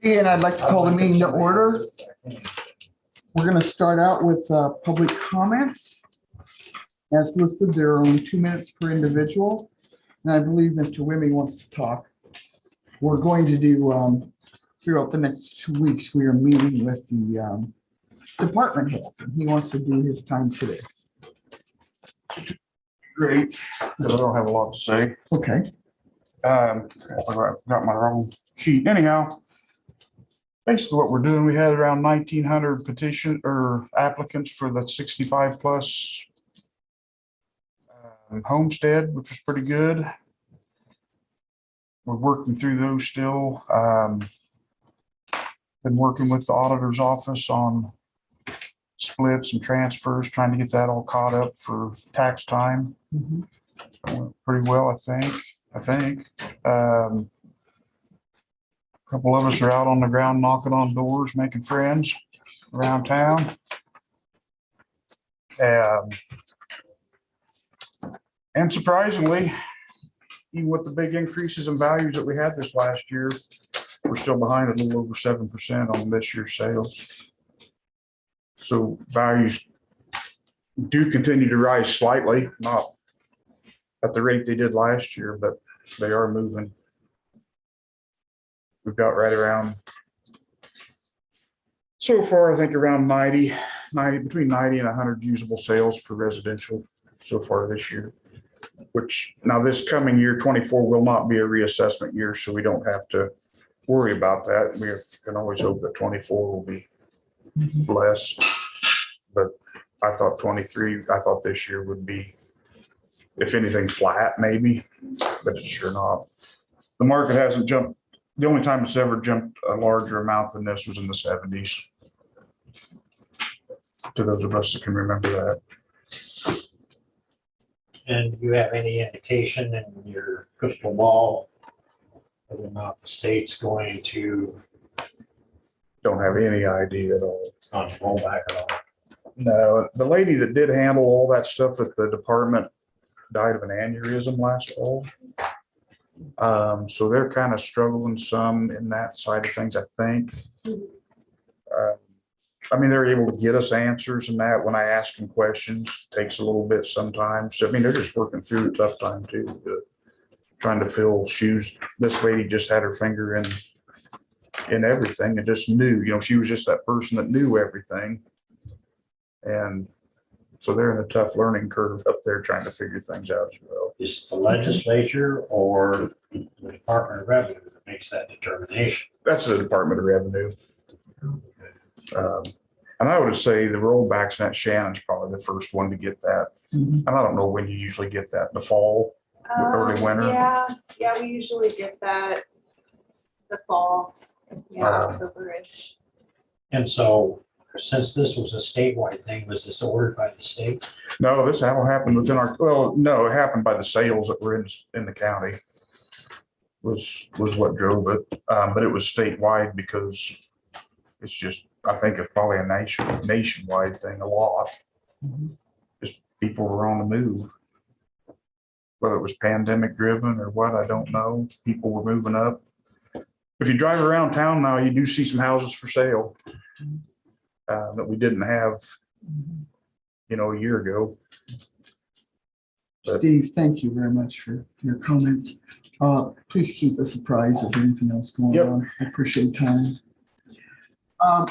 And I'd like to call the meeting to order. We're going to start out with public comments. As listed, there are only 2 minutes per individual. And I believe Mr. Wimmy wants to talk. We're going to do, throughout the next 2 weeks, we are meeting with the department heads, and he wants to do his time today. Great, because I don't have a lot to say. Okay. I got my wrong sheet. Anyhow, basically what we're doing, we had around 1,900 petition or applicants for the 65 plus homestead, which was pretty good. We're working through those still. Been working with the auditor's office on splits and transfers, trying to get that all caught up for tax time. Went pretty well, I think. A couple of us are out on the ground knocking on doors, making friends around town. And surprisingly, even with the big increases in values that we had this last year, we're still behind a little over 7% on this year's sales. So values do continue to rise slightly, not at the rate they did last year, but they are moving. We've got right around, so far, I think around 90, between 90 and 100 usable sales for residential so far this year. Which now this coming year, 24 will not be a reassessment year, so we don't have to worry about that. We can always hope that 24 will be less. But I thought this year would be, if anything, flat maybe, but it's sure not. The market hasn't jumped. The only time it's ever jumped a larger amount than this was in the 70s. To those of us that can remember that. And do you have any indication in your crystal ball whether or not the state's going to Don't have any idea at all. roll back at all? No, the lady that did handle all that stuff at the department died of an aneurysm last fall. So they're kind of struggling some in that side of things, I think. I mean, they're able to get us answers and that when I ask them questions, takes a little bit sometimes. I mean, they're just working through a tough time too, trying to fill shoes. This lady just had her finger in everything and just knew, she was just that person that knew everything. And so they're in a tough learning curve up there trying to figure things out as well. Is the legislature or the Department of Revenue that makes that determination? That's the Department of Revenue. And I would say the rollbacks, and that Shannon's probably the first one to get that. And I don't know when you usually get that, in the fall, early winter. Yeah, we usually get that the fall, October-ish. And so since this was a statewide thing, was this ordered by the state? No, this all happened within no, it happened by the sales that were in the county was what drove it. But it was statewide because it's just, I think it's probably a nationwide thing a lot. Just people were on the move. Whether it was pandemic driven or what, I don't know. People were moving up. If you drive around town now, you do see some houses for sale that we didn't have, a year ago. But Steve, thank you very much for your comments. Please keep us apprised of anything else going on. I appreciate time.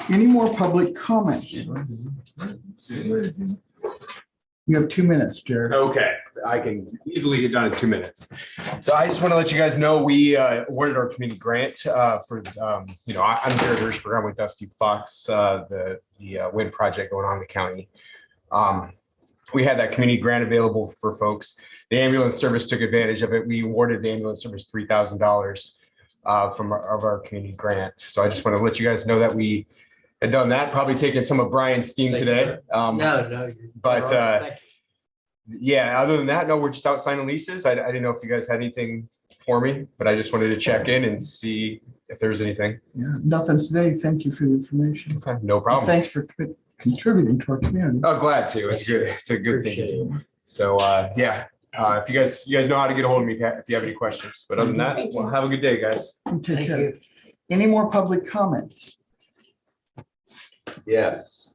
Any more public comments? You have 2 minutes, Jared. Okay, I can easily get done in 2 minutes. So I just want to let you guys know we awarded our community grant for, I'm Jared Hirschberg. I'm with Dusty Fox, the wind project going on in the county. We had that community grant available for folks. The ambulance service took advantage of it. We awarded the ambulance service $3,000 from our community grant. So I just want to let you guys know that we had done that, probably taking some of Brian's steam today. Yeah, other than that, no, we're just out signing leases. I didn't know if you guys had anything for me, but I just wanted to check in and see if there was anything. Yeah, nothing today. Thank you for the information. Okay, no problem. Thanks for contributing to our community. Oh, glad to. It's good. It's a good thing to do. So if you guys know how to get a hold of me if you have any questions. But other than that, well, have a good day, guys. Take care. Any more public comments? Yes,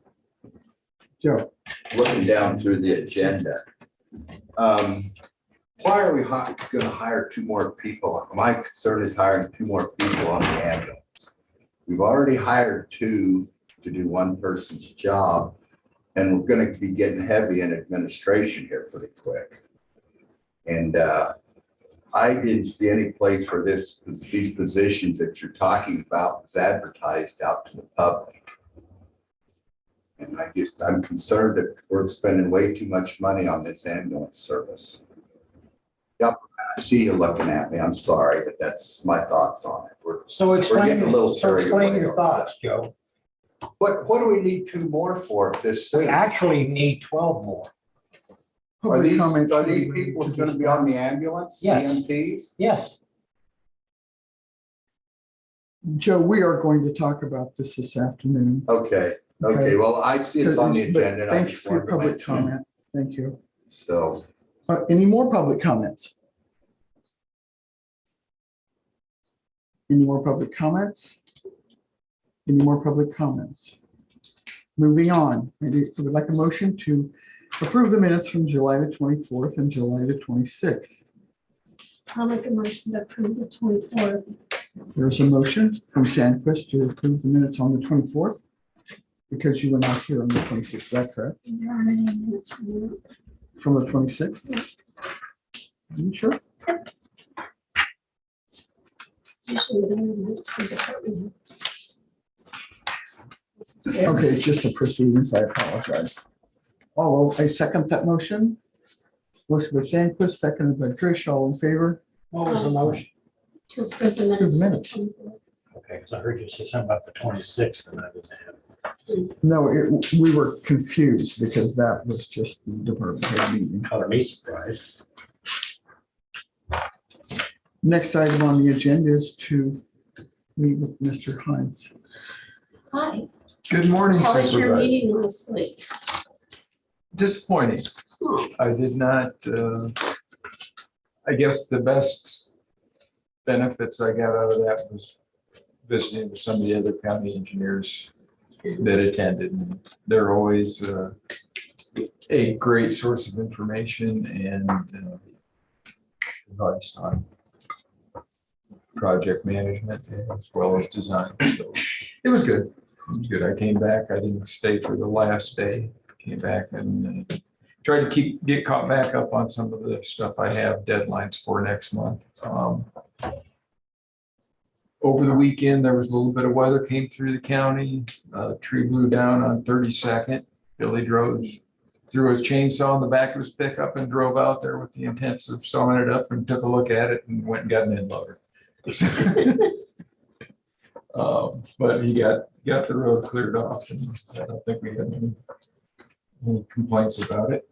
Joe? looking down through the agenda. Why are we gonna hire two more people? My concern is hiring two more people on the ambulance. We've already hired two to do one person's job, and we're gonna be getting heavy in administration here pretty quick. And I didn't see any place where these positions that you're talking about was advertised out to the public. And I'm concerned that we're spending way too much money on this ambulance service. Yep, I see you looking at me. I'm sorry, but that's my thoughts on it. So explain, getting a little carried away your on thoughts, Joe. What do we need two more for this We soon? actually need 12 more. Are Public these comments people to gonna this- be on the ambulance, Yes. EMTs? Yes. Joe, we are going to talk about this afternoon. Okay, well, I see it's on the But agenda. and I Thank you just for your wanted to public mention it. comment. Thank you. So, Any more public comments? Any more public comments? Any more public comments? Moving on, I would like a motion to approve the minutes from July the 24th and July the 26th. I'll make a motion to approve the 24th. There's a motion from Sandquist to approve the minutes on the 24th because you were not here on the 26th, is that correct? There aren't any minutes from you. From the 26th? Are you sure? Usually we don't have minutes from department heads. This is weird. Okay, it's just a proceedings, I apologize. I second that motion. Motion by Sandquist, seconded by Trish, all in favor? What was the motion? To approve the Approve the minutes. minutes. from the 24th. Okay, because I heard you say something about the 26th and I was ahead. No, we were confused because that was just the department head meeting. Color me surprised. Next item on the agenda is to meet with Mr. Hines. Hi, Good morning, how was your Supervisor. meeting last week? Disappointing. Oh, I did not, I guess the best benefits I got out of that was visiting with some of the other county engineers that attended. And they're always a great source of information and advice on project management as well as design. So it was good. It was good. I came back. I didn't stay for the last day. Came back and tried to get caught back up on some of the stuff I have deadlines for next month. Over the weekend, there was a little bit of weather came through the county. Tree blew down on 32nd. Billy threw his chainsaw in the back of his pickup and drove out there with the intent of sawing it up and took a look at it and went and got an end loader. But he got the road cleared off and I don't think we had any complaints about it.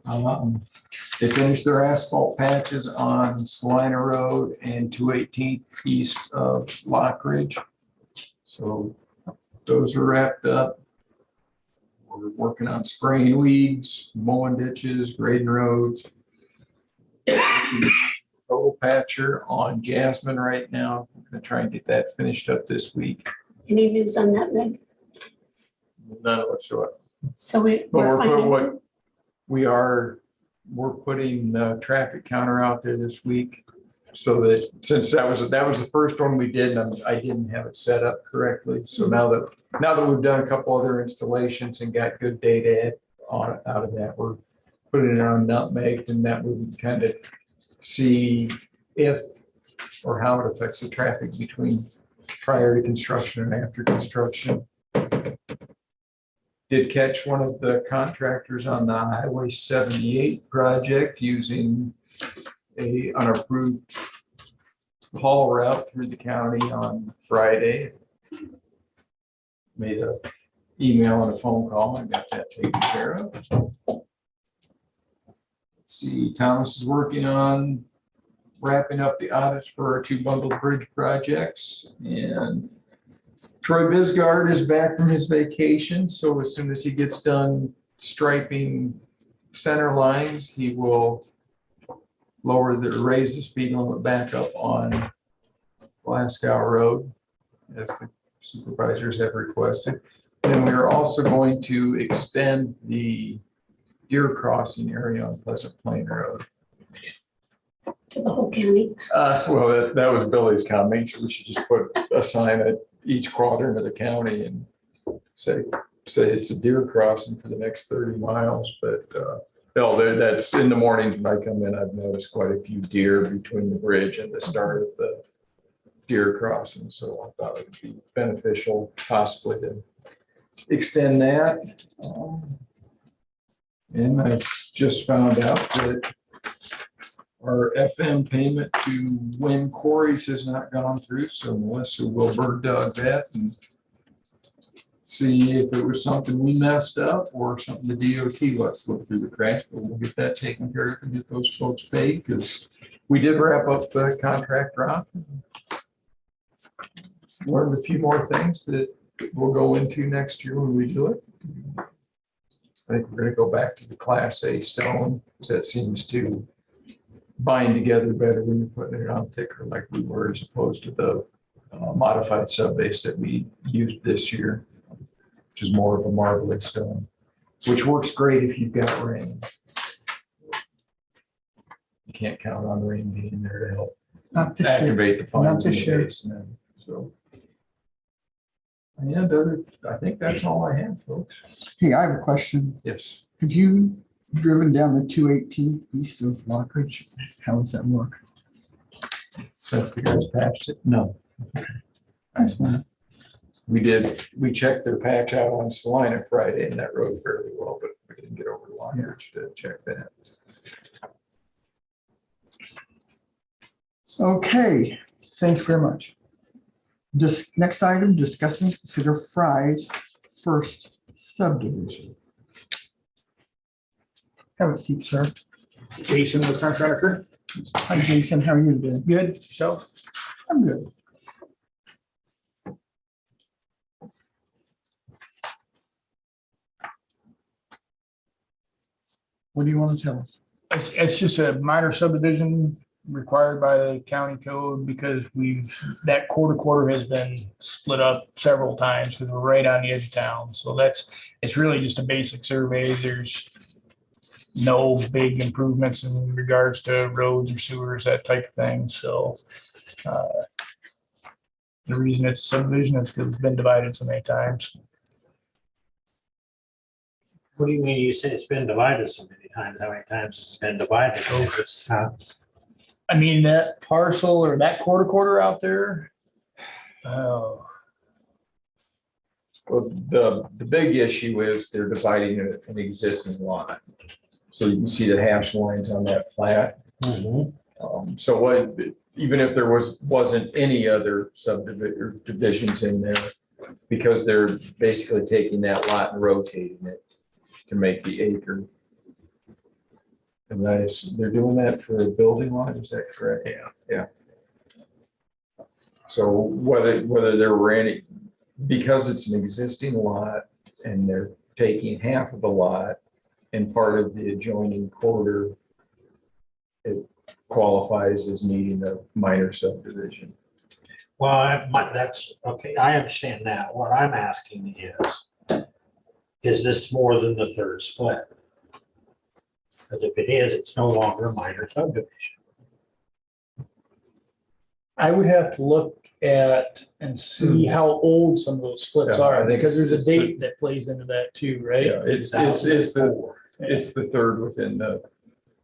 They finished their asphalt patches on Salina Road and 218th east of Lock Ridge. So those are wrapped up. We're working on spraying weeds, mowing ditches, grading roads. Total patcher on Jasmine right now. I'm gonna try and get that finished up this week. any news on that, Meg? None whatsoever. So But we're finding, we're putting the traffic counter out there this week. So that since that was the first one we did, and I didn't have it set up correctly. So now that we've done a couple other installations and got good data out of that, we're putting it on Nutmeg, and that we can kind of see if or how it affects the traffic between prior to construction and after construction. Did catch one of the contractors on the Highway 78 project using a unapproved haul route through the county on Friday. Made a email and a phone call and got that taken care of. Let's see, Thomas is working on wrapping up the audits for our 2 bundled bridge projects, and Troy Bisgard is back from his vacation, so as soon as he gets done striping center lines, he will raise the speed limit back up on Glasgow Road. as the supervisors have requested. And we are also going to extend the deer crossing area on Pleasant Plain Road. To the whole county. Well, that was Billy's comment. We should just put a sign at each quadrant of the county and say it's a deer crossing for the next 30 miles, but no, that's in the mornings when I come in, I've noticed quite a few deer between the bridge and the start of the deer crossing, so I thought it would be beneficial possibly to extend that. And I just found out that our FM payment to Win Quarries has not gone through, so Melissa Wilbur dug that and see if it was something we messed up or something the DOT lets slip through the cracks, but we'll get that taken care of and get those folks paid, because we did wrap up the contract round. Learned a few more things that we'll go into next year when we do it. I think we're gonna go back to the Class A stone, because that seems to bind together better when you're putting it on thicker like we were, as opposed to the modified sub base that we used this year, which is more of a marbling stone, which works great if you've got rain. You can't count on rain being there to help Not this year. activate the Not fines in this the year. base. No. So. And I think that's all I have, folks. Hey, I have a question. Yes. Have you driven down the 218 east of Lockridge? How does that look? Since the guys patched it? No. I just wanna- We checked their patch out on Salina Friday and that rode fairly well, but we didn't get over to Lockridge to check that. Okay, thank you very much. This next item, discuss and consider Fry's first subdivision. Have a seat, sir. Jason with Front Runner. Hi, Jason. How are you today? Good, yourself? I'm good. What do you want to tell us? It's just a minor subdivision required by the county code because that quarter has been split up several times because we're right on the edge of town. So it's really just a basic survey. There's no big improvements in regards to roads or sewers, that type of thing. So the reason it's a subdivision is because it's been divided so many times. What do you mean? You say it's been divided so many times? How many times it's been divided? I mean, that parcel or that quarter out there. Oh, Well, the big issue is they're dividing an existing lot. So you can see the hash lines on that plat. So what, even if there wasn't any other subdivisions in there, because they're basically taking that lot and rotating it to make the acre. And they're doing that for a building lot, is that correct? Yeah. So whether there were any, because it's an existing lot and they're taking half of the lot and part of the adjoining quarter, it qualifies as needing a minor subdivision. Well, that's, okay, I understand that. What I'm asking is this more than the third split? Because if it is, it's no longer a minor subdivision. I would have to look at and see how old some of those splits Yeah, I are, think because there's a it's the- date that plays into that too, right? Yeah, it's the third within the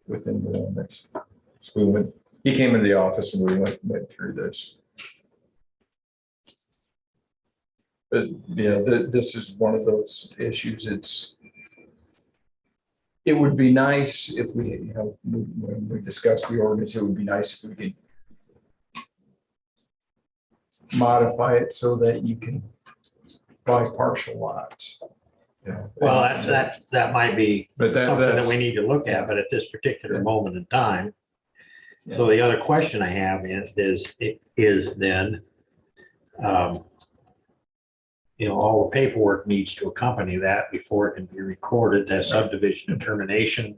limits. So he came into the office and we went through this. But yeah, this is one of those issues. It would be nice if we, when we discuss the ordinance, it would be nice if we could modify it so that you can buy partial lots. Yeah. Well, that might be But something that that's, we need to look at, but at this particular moment in time. So the other question I have is then, all the paperwork needs to accompany that before it can be recorded, that subdivision determination,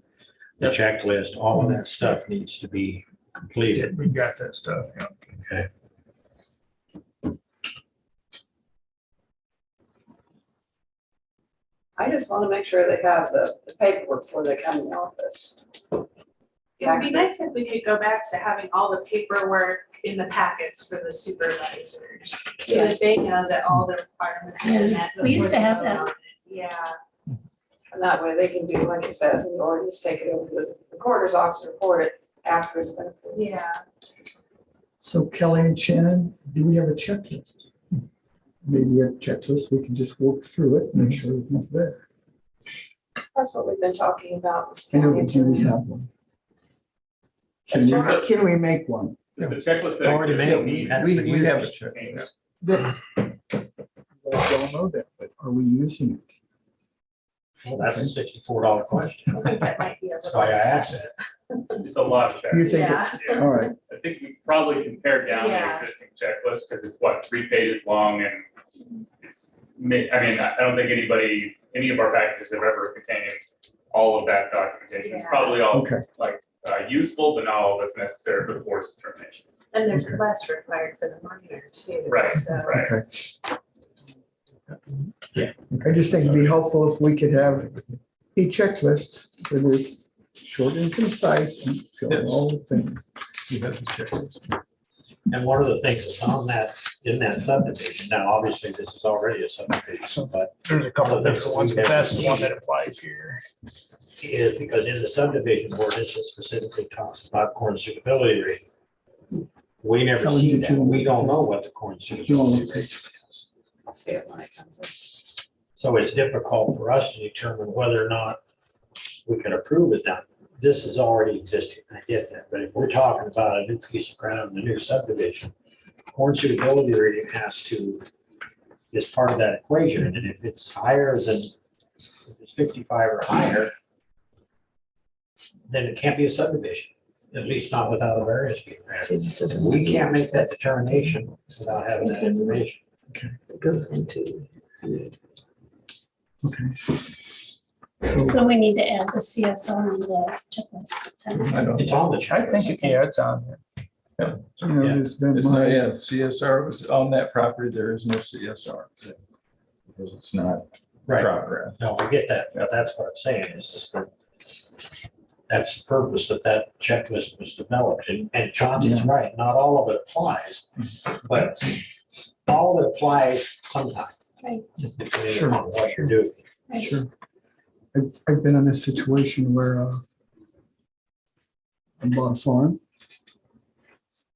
the checklist, all of that stuff needs to be completed. We got that stuff, yeah. Okay. I just want to make sure they have the paperwork before they come in the office. It would be nice if we could go back to having all the paperwork in the packets for the supervisors, so that they know that all the requirements are met. We used to before they have vote that. on it. Yeah, And that way they can do like it says in the ordinance, take it over to the recorder's office, report it after it's been approved. yeah. So Kelly and Shannon, do we have a checklist? Maybe a checklist, we can just work through it, make sure everything's there. That's what we've been talking about. I know, but do we have one? Can we make one? The checklist that Already exists- made. We have a checklist. That- I don't know that, but are we using it? Well, that's a $64 question. I think that might be a That's little why I asked excessive. it. It's a lot of You checks. think, Yeah. all right, I think we probably can pare down the Yeah. existing checklist because it's what, 3 pages long and it's, I don't think any of our packages have ever contained all of that documentation. It's Yeah. probably all okay. like useful, but not all that's necessary for the board's determination. And there's less required for the minor too. Right, So. right. Okay. I just think it'd be helpful if we could have a checklist that is short and concise and fill all the things. We have the checklist. And one of the things that's on that, in that subdivision, now obviously this is already a subdivision, but There's a couple of different ones, but that's the one that applies here. is because in the subdivision ordinance, it specifically talks about corn suitability rating. We never Kelly, see did that. you want We to- don't know what the corn you want suitability to- rating is. I'll see it when it comes in. So it's difficult for us to determine whether or not we can approve it now. This is already existing, I get that, but if we're talking about a new piece of ground, the new subdivision, corn suitability rating is part of that equation, and if it's higher than, if it's 55 or higher, then it can't be a subdivision, at least not without a variance being granted. We can't make that determination without having that information. It goes into. Okay. So we need to add the CSR on the checklist. I don't, It's on the I checklist. think, yeah, it's on there. You know, there's been it's not, my, yeah, CSR was on that property, there is no CSR. Because it's not Right. proper. No, I get that, but that's what I'm saying, is just that that's the purpose that that checklist was developed, and Chauncey's right, not all of it applies, but all of it applies sometimes. Right. Just depending Sure. on what you're doing. sure. I've been in a situation where I bought a farm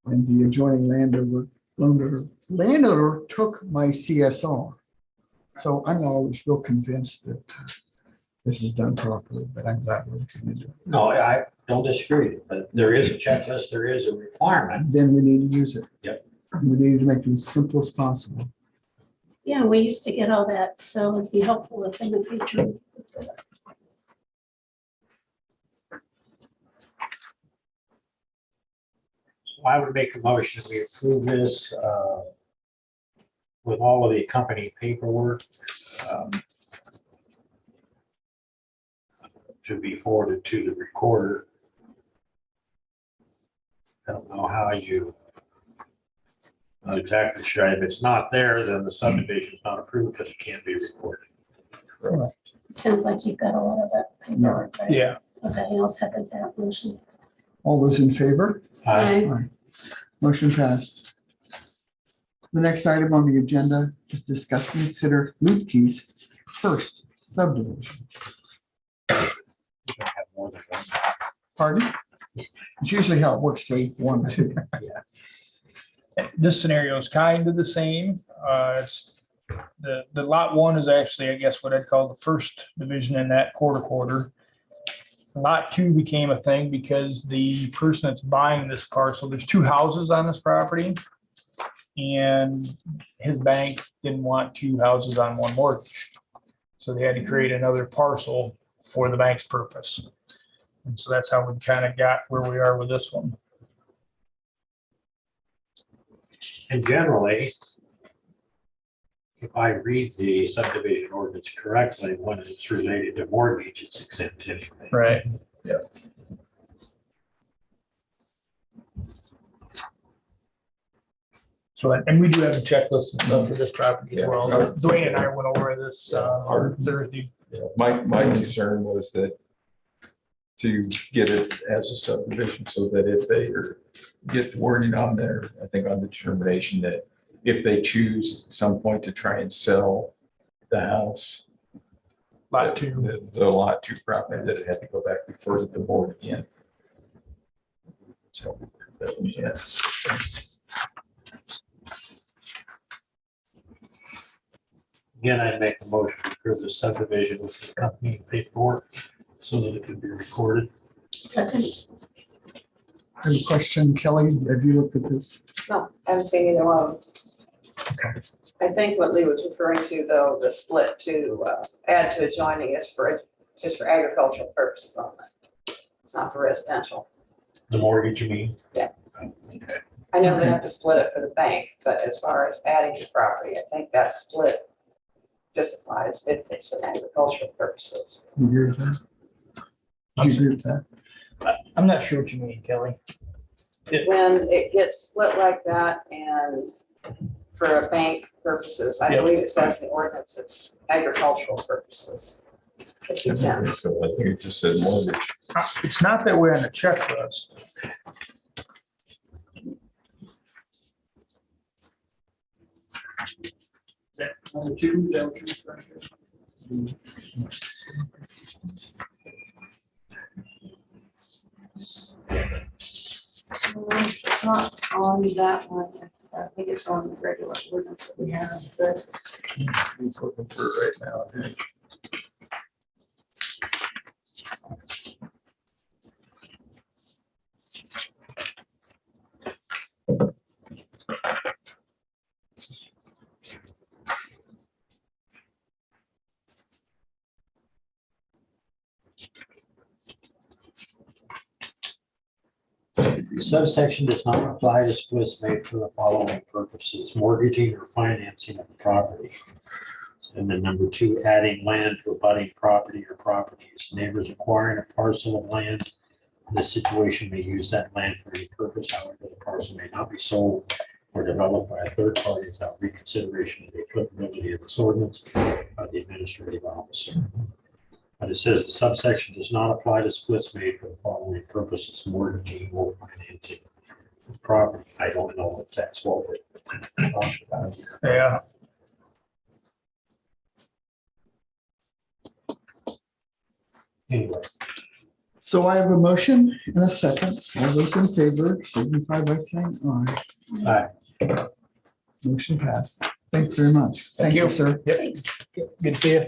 and the adjoining landowner took my CSR. So I'm not always real convinced that this is done properly, but I'm glad we're looking into it. No, I don't disagree, but there is a checklist, there is a requirement. Then we need to use it. Yep. We need to make it as simple as possible. Yeah, we used to get all that, so it'd be helpful if in the future. So I would make a motion that we approve this with all of the accompanying paperwork. To be forwarded to the recorder. I don't know how you. Not exactly sure. If it's not there, then the subdivision is not approved because it can't be recorded. Sounds like you've got a lot of that paperwork, right? Yeah. Okay, I'll second that motion. All those in favor? Aye. Motion passed. The next item on the agenda is discuss and consider Lutke's first subdivision. We don't have more than one. Pardon? It's usually how it works, Dave. 1, 2. This scenario is kind of the same. It's the lot one is actually, I guess, what I'd call the first division in that quarter. Lot two became a thing because the person that's buying this parcel, there's 2 houses on this property. And his bank didn't want 2 houses on one mortgage. So they had to create another parcel for the bank's purpose. And so that's how we kind of got where we are with this one. And generally, if I read the subdivision ordinance correctly, when it's related to mortgage, it's exempt anyway. Right. Yeah. So, and we do have a checklist and stuff for this property as well. Dwayne and I went over this Thursday My concern was that to get it as a subdivision so that if they get the wording on there, I think on the determination that if they choose at some point to try and sell the house, Lot two. the lot two property, that it had to go back before the board again. So, yeah. Again, I'd make a motion to approve the subdivision with the company paperwork so that it can be recorded. Second, I have a question, Kelly, have you looked at this? No, I haven't seen either one of them. I think what Lee was referring to, though, the split to add to adjoining is just for agricultural purposes only. It's not for residential. The mortgage, you mean? I know they have to split it for the bank, but as far as adding to property, I think that split just applies if it's in agricultural purposes. You agree with that? Do you agree with that? I'm not sure what you mean, Kelly. When it gets split like that and for a bank purposes, I Yep. believe it says in the ordinance, it's agricultural purposes. It's exempt. So I think it just said mortgage. It's not that way on the check for us. It's not on that one. I think it's on the regular ordinance that we have, but He's looking for it right now. I think. Subsection does not apply to splits made for the following purposes: mortgaging or financing of the property. And then number two, adding land to abutting property or properties. Neighbors acquiring a parcel of land in this situation may use that land for any purpose. However, the parcel may not be sold or developed by a third party without reconsideration of the applicability of this ordinance by the administrative officer. But it says the subsection does not apply to splits made for the following purposes: mortgaging or financing of property. I don't know if that's what we're talking about here. Yeah. Anyway, So I have a motion and a second. All those in favor signify by saying aye. Aye. Motion passed. Thanks very much. Thank you, sir. Yep. thanks. Good to see you.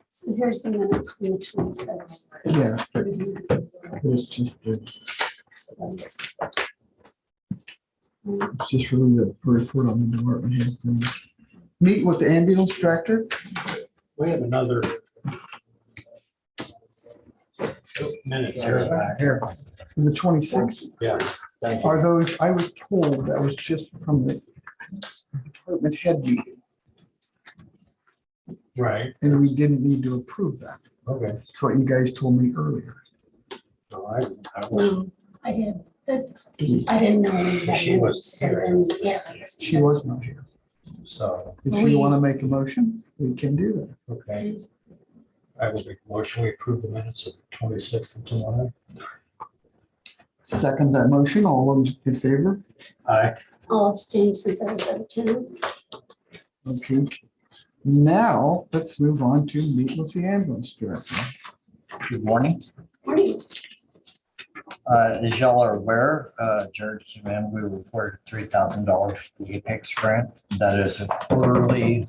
So here's the minutes from the 26th. Yeah, but it's just, it's just really the report on the department head things. Meet with the ambulance director. we have another minute here. Here, for the 26th. Yeah. Are those, I was told that was just from the department head meeting, Right, and we didn't need to approve that. okay. That's what you guys told me earlier. So I No, I did. I didn't know. that She was So here. then, yeah. I guess- She was not here. So, If you want to make a motion, we can do that. okay. I will make a motion, we approve the minutes of 26th of July. Second that motion, all those in favor? Aye. I'll abstain since I was out of town. Okay. Now, let's move on to meet with the ambulance director. Good morning. Morning. As y'all are aware, Jared came in, we reported $3,000 for the Apex grant. That is a quarterly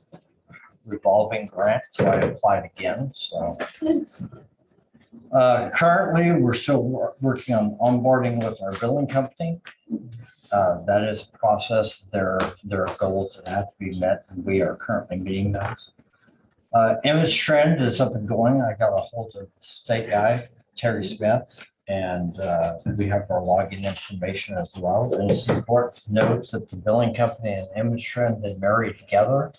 revolving grant, so I applied again, so. Currently, we're still working on onboarding with our billing company. That is a process. There are goals that have to be met, and we are currently meeting those. Image trend is up and going. I got a hold of the state guy, Terry Smith, and we have our login information as well. And it's important to note that the billing company and image trend, they marry together.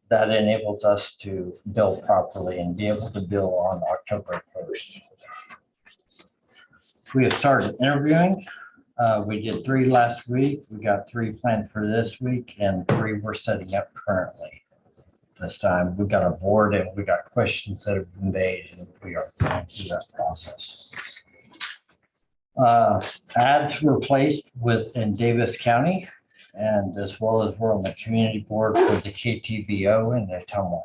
That enables us to bill properly and be able to bill on October 1st. We have started interviewing. We did 3 last week. We got 3 planned for this week, and 3 we're setting up currently. this time. We got a board and we got questions that have been made, and we are going through that process. Ads were placed within Davis County, and as well as we're on the community board for the KTVO and the Tumwa.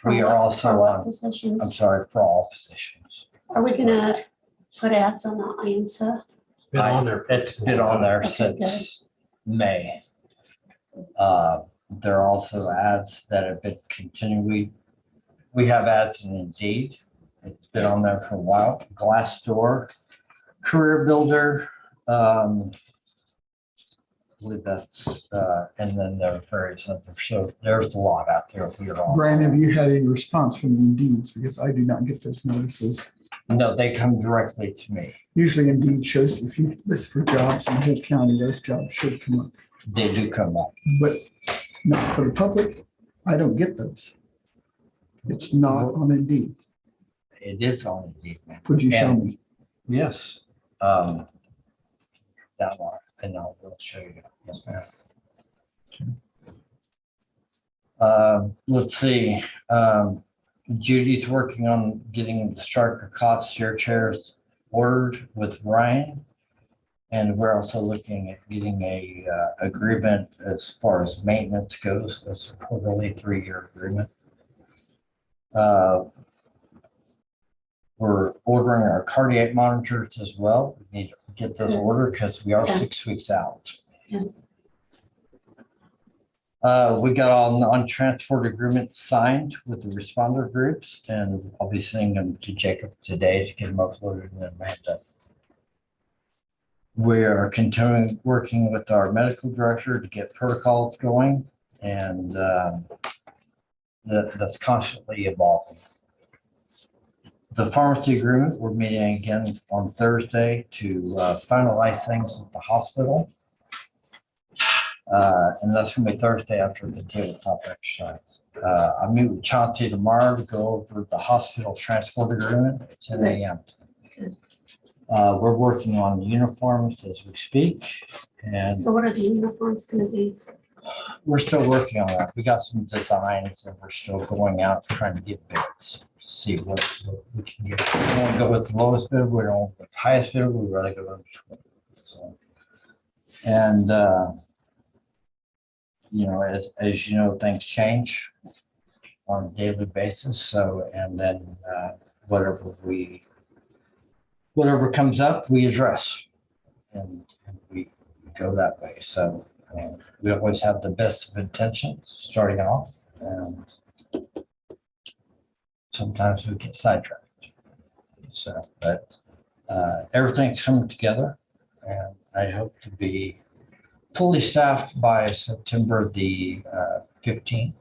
We are also For what on, positions? I'm sorry, for all positions. Are we gonna put ads on the IMSA? Been on there. for- It's been on there Okay, since May. There are also ads that have been continuing. We have ads in Indeed. It's been on there for a while. Glassdoor, Career Builder. I believe that's, and then there are various others. So there's a lot out there. We are on. Brian, have you had any response from the Indeeds? Because I do not get those notices. No, they come directly to me. Usually Indeed shows if you list for jobs in the whole county, those jobs should come up. They do come up. But not for the public. I don't get those. It's not on Indeed. It is on Indeed, man. Could you show And- me? Yes. That one, and I will show you. Yes, ma'am. Let's see. Judy's working on getting the Starker cot stair chairs ordered with Ryan. And we're also looking at getting a agreement as far as maintenance goes. It's a quarterly 3-year agreement. We're ordering our cardiac monitors as well. We need to get those ordered because we are 6 weeks out. Yeah. We got all non-transport agreements signed with the responder groups, and I'll be sending them to Jacob today to get them uploaded and then ramped up. We are continuing working with our medical director to get protocols going, and that's constantly evolving. The pharmacy agreement, we're meeting again on Thursday to finalize things at the hospital. And that's gonna be Thursday after the tabletop exercise. I meet with Chauncey tomorrow to go over the hospital transport agreement at 10 a.m. We're working on the uniforms as we speak, and So what are the uniforms gonna be? we're still working on that. We got some designs and we're still going out trying to get bids to see what we can get. We don't want to go with the lowest bid, we don't want the highest bid, we'd rather go with. So, and you know, as you know, things change on a daily basis. So, and then whatever comes up, we address, and we go that way. So we always have the best of intentions starting off, and sometimes we get sidetracked. So, but everything's coming together, and I hope to be fully staffed by September the 15th.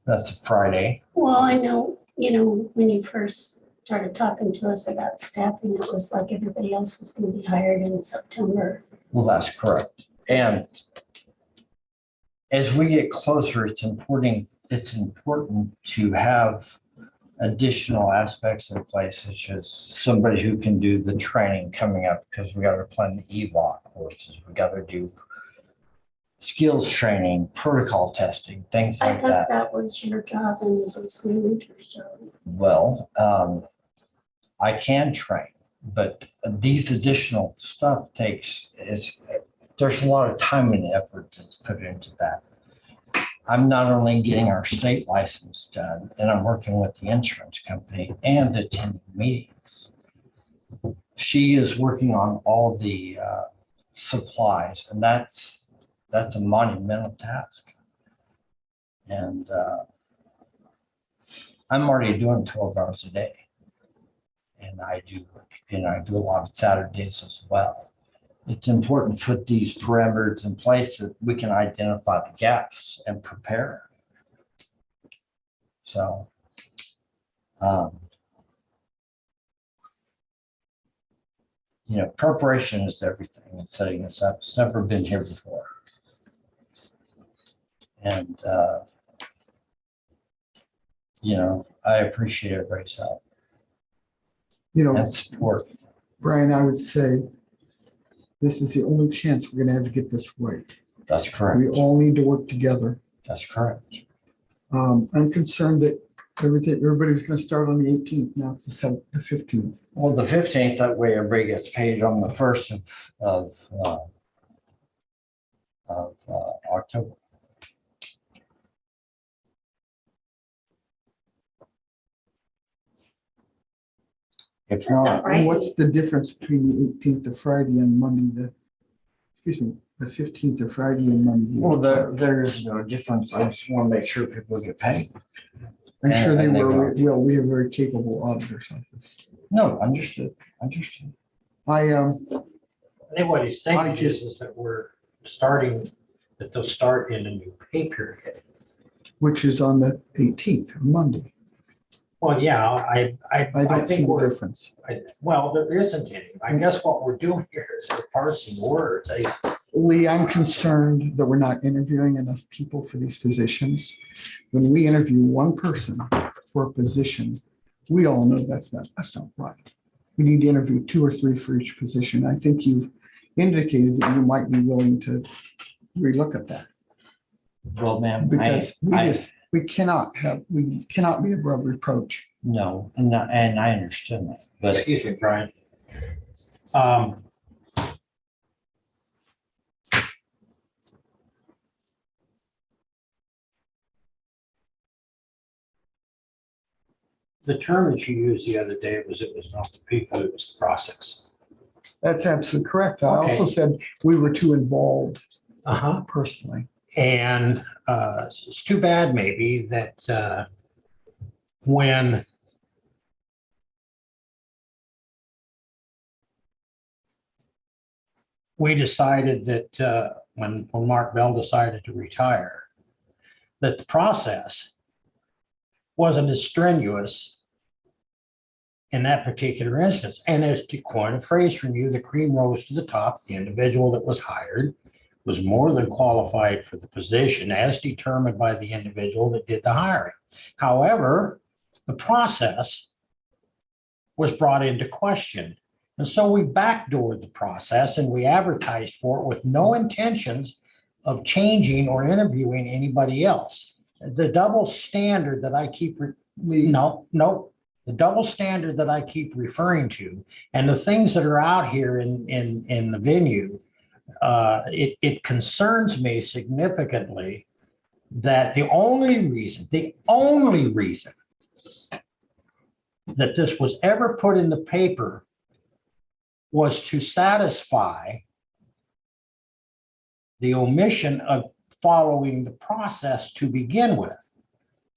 That's a Friday. Well, I know, when you first started talking to us about staffing, it was like everybody else was gonna be hired in September. Well, that's correct. And as we get closer, it's important to have additional aspects in place, such as somebody who can do the training coming up, because we got to plan the EVOC courses. We got to do skills training, protocol testing, things I like thought that. that was your job and it was manager's job. Well, I can train, but these additional stuff there's a lot of time and effort that's put into that. I'm not only getting our state license done, and I'm working with the insurance company and attending meetings. She is working on all the supplies, and that's a monumental task. And I'm already doing 12 hours a day. And I do a lot of Saturdays as well. It's important to put these parameters in place so that we can identify the gaps and prepare. So, preparation is everything in setting this up. It's never been here before. And, I appreciate everybody's help and support. Brian, I would say this is the only chance we're gonna have to get this right. That's correct. We all need to work together. That's correct. I'm concerned that everybody's gonna start on the 18th. Now it's the 15th. Well, the 15th, that way everybody gets paid on the 1st of October. If That's a not, Friday. What's the difference between the 18th of Friday and Monday, the 15th of Friday and Monday? the well, 18th? there is no difference. I just want to make sure people get paid. I'm sure they and they were, will. well, we have very capable auditors office. No, understood. I, I think what he's I saying just- is that we're starting, that they'll start in a new pay period. which is on the 18th, Monday. Well, yeah, I I don't see think the we're, difference. well, there isn't any. I guess what we're doing here is we're parsing words. Lee, I'm concerned that we're not interviewing enough people for these positions. When we interview one person for a position, we all know that's not right. We need to interview 2 or 3 for each position. I think you've indicated that you might be willing to relook at that. Well, ma'am, Because we cannot be above reproach. no, and I understand that, but Excuse me, Brian. The term that you used the other day was it was not the people, it was the process. That's absolutely correct. I Okay. also said we were too involved Uh-huh. personally. And it's too bad maybe that when we decided that when Mark Bell decided to retire, that the process wasn't as strenuous in that particular instance. And as to coin a phrase from you, the cream rose to the top. The individual that was hired was more than qualified for the position as determined by the individual that did the hiring. However, the process was brought into question. And so we backdoored the process and we advertised for it with no intentions of changing or interviewing anybody else. The double standard that I keep, the double standard that I keep referring to and the things that are out here in the venue, it concerns me significantly that the only reason that this was ever put in the paper was to satisfy the omission of following the process to begin with.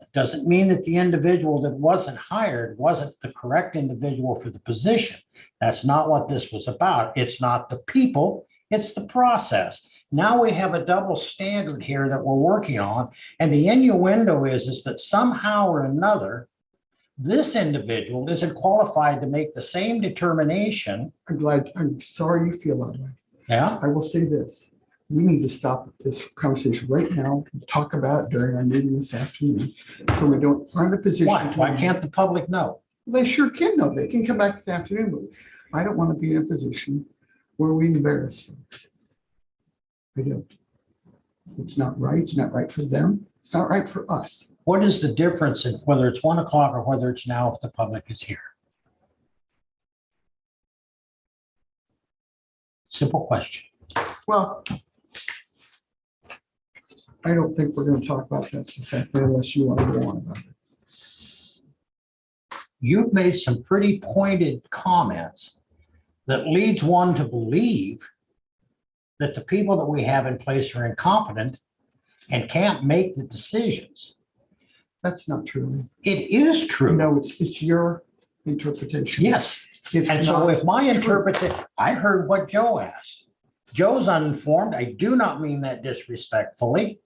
It doesn't mean that the individual that wasn't hired wasn't the correct individual for the position. That's not what this was about. It's not the people, it's the process. Now we have a double standard here that we're working on. And the innuendo is that somehow or another, this individual isn't qualified to make the same determination. I'm sorry you feel that way. Yeah. I will say this. We need to stop this conversation right now and talk about it during our meeting this afternoon. So we don't find a position. Why can't the public know? They sure can know. They can come back this afternoon. But I don't want to be in a position where we embarrass folks. I don't. It's not right. It's not right for them. It's not right for us. What is the difference in whether it's 1 o'clock or whether it's now if the public is here? Simple question. Well, I don't think we're going to talk about that this afternoon unless you want to go on about it. You've made some pretty pointed comments that leads one to believe that the people that we have in place are incompetent and can't make the decisions. That's not true. It is true. No, it's your interpretation. Yes. It's And so not if my true. interpretation, I heard what Joe asked. Joe's uninformed. I do not mean that disrespectfully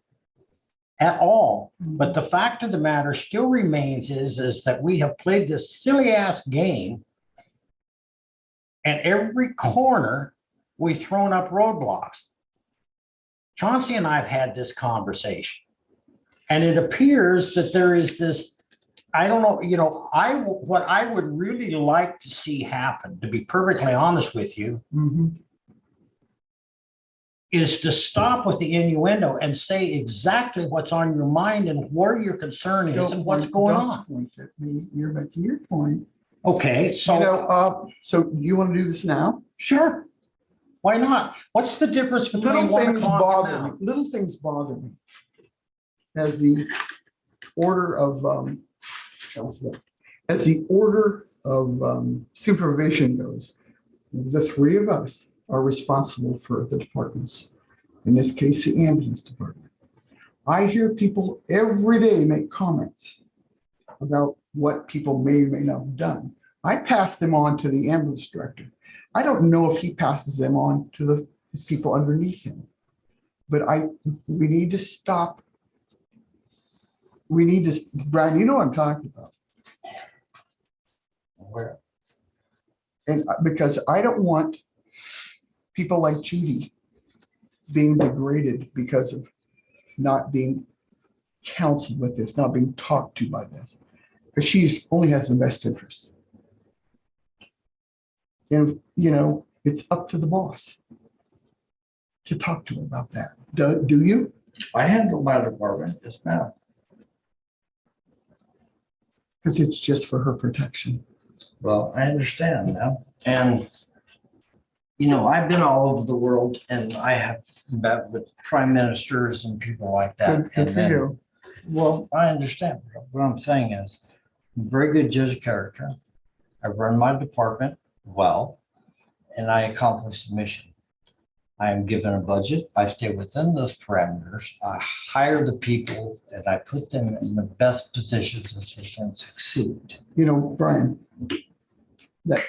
at all. But the fact of the matter still remains is that we have played this silly ass game. And every corner we've thrown up roadblocks. Chauncey and I have had this conversation. And it appears that there is this, I don't know, what I would really like to see happen, to be perfectly honest with you, Mhm. is to stop with the innuendo and say exactly what's on your mind and where your concern is and what's going Don't on. point at me. You're making your point. Okay, You so, know, so you want to do this now? sure. Why not? What's the difference between Little 1 things o'clock bother and me. now? Little things bother me. As the order of, as the order of supervision goes, the three of us are responsible for the departments. In this case, the ambulance department. I hear people every day make comments about what people may or may not have done. I pass them on to the ambulance director. I don't know if he passes them on to the people underneath him. But we need to stop. We need to, Brian, you know what I'm talking about. Where? And because I don't want people like Judy being degraded because of not being counseled with this, not being talked to by this, because she only has the best interests. And, you know, it's up to the boss to talk to her about that. Do you? I handle my department, yes, ma'am. Because it's just for her protection. Well, I understand now. And, you know, I've been all over the world and I have met with prime ministers and people like that. Good And for then- you. Well, I understand. What I'm saying is, I'm a very good judge of character. I run my department well, and I accomplish the mission. I am given a budget. I stay within those parameters. I hire the people and I put them in the best positions that they can succeed. You know, Brian, that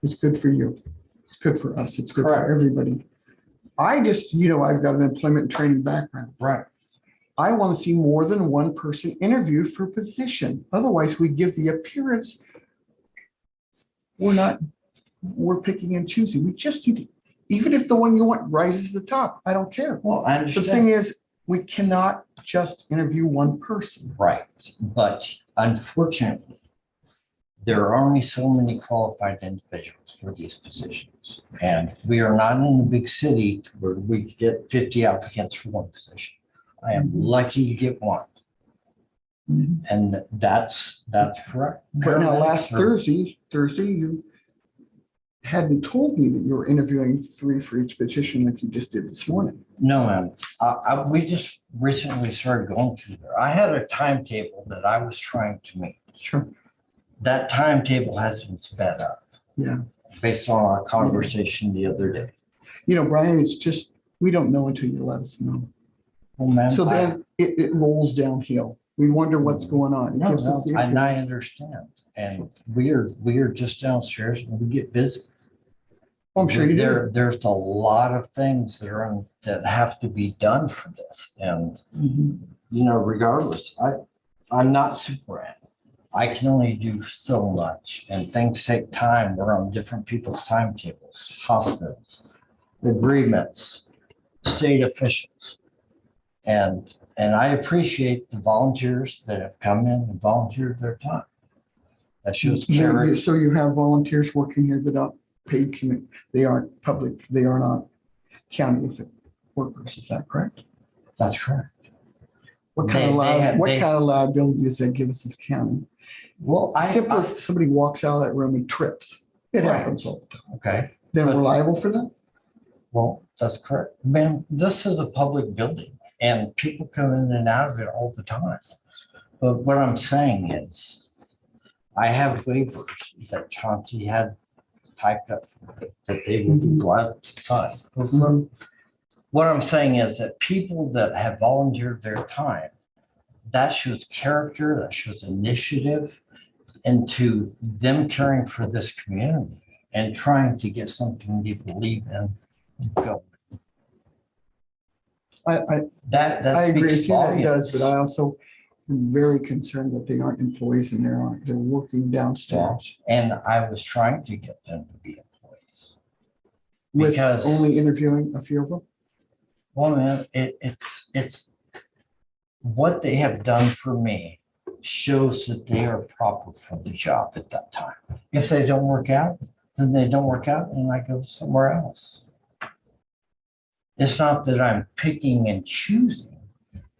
is good for you. It's good for us. It's good for Correct. everybody. I just, you know, I've got an employment and training background. Right. I want to see more than one person interviewed for position. Otherwise, we give the appearance we're picking and choosing. We just need to, even if the one you want rises to the top, I don't care. Well, I The understand. thing is, we cannot just interview one person. Right, but unfortunately, there are only so many qualified individuals for these positions. And we are not in a big city where we get 50 applicants for one position. I am lucky to get one. Mhm. And that's correct. But now last Paramedics Thursday, you hadn't told me that you were interviewing 3 for each position like you just did this morning. No, ma'am. We just recently started going through there. I had a timetable that I was trying to meet. Sure. That timetable has been sped up. Yeah. Based on our conversation the other day. You know, Brian, it's just, we don't know until you let us know. Well, ma'am, So then it rolls downhill. We wonder what's going on. It No, gives us the and I appearance. understand. And we are just downstairs and we get busy. Oh, I'm sure you do. There's a lot of things that have to be done for this. And, Mhm. you know, regardless, I'm not Superman. I can only do so much and things take time. We're on different people's timetables, hospitals, agreements, state officials. And I appreciate the volunteers that have come in and volunteered their time. That shows care. So you have volunteers working here that aren't paid commit, they aren't public, they are not county workers, is that correct? That's correct. What kind of liability does that give us as a county? Well, Simplest, somebody walks out of that room and trips. It Right. happens all the time. Okay, Then But- we're liable for that? well, that's correct. Man, this is a public building and people come in and out of it all the time. But what I'm saying is, I have waivers that Chauncey had typed up that they would be glad to sign. What I'm saying is that people that have volunteered their time, that shows character, that shows initiative into them caring for this community and trying to get something they believe in go. I That agree speaks with you, that does, but volumes. I also am very concerned that they aren't employees and they're working downstairs And I was trying to get them to be employees. with Because- only interviewing a few of them. Well, man, it's what they have done for me shows that they are proper for the job at that time. If they don't work out, then they don't work out and I go somewhere else. It's not that I'm picking and choosing.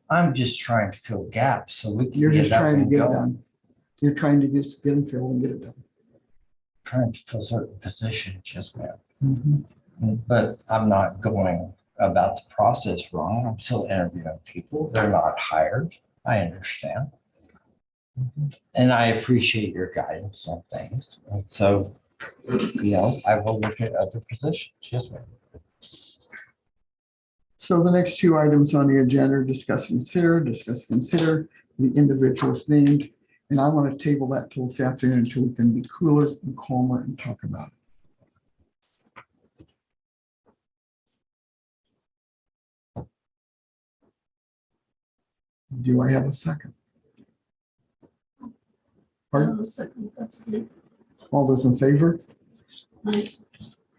I'm just trying to fill gaps so we can You're get just up trying to and get it go. done. You're trying to just get them filled and get it done. Trying to fill certain positions, yes, ma'am. Mhm. But I'm not going about the process wrong. I'm still interviewing people. They're not hired. I understand. And I appreciate your guidance on things. And so, I will look at other positions. Yes, ma'am. So the next two items on the agenda are discuss and consider the individuals named. And I want to table that till this afternoon until we can be cooler and calmer and talk about it. Do I have a second? Pardon? That's good. All those in favor? Aye.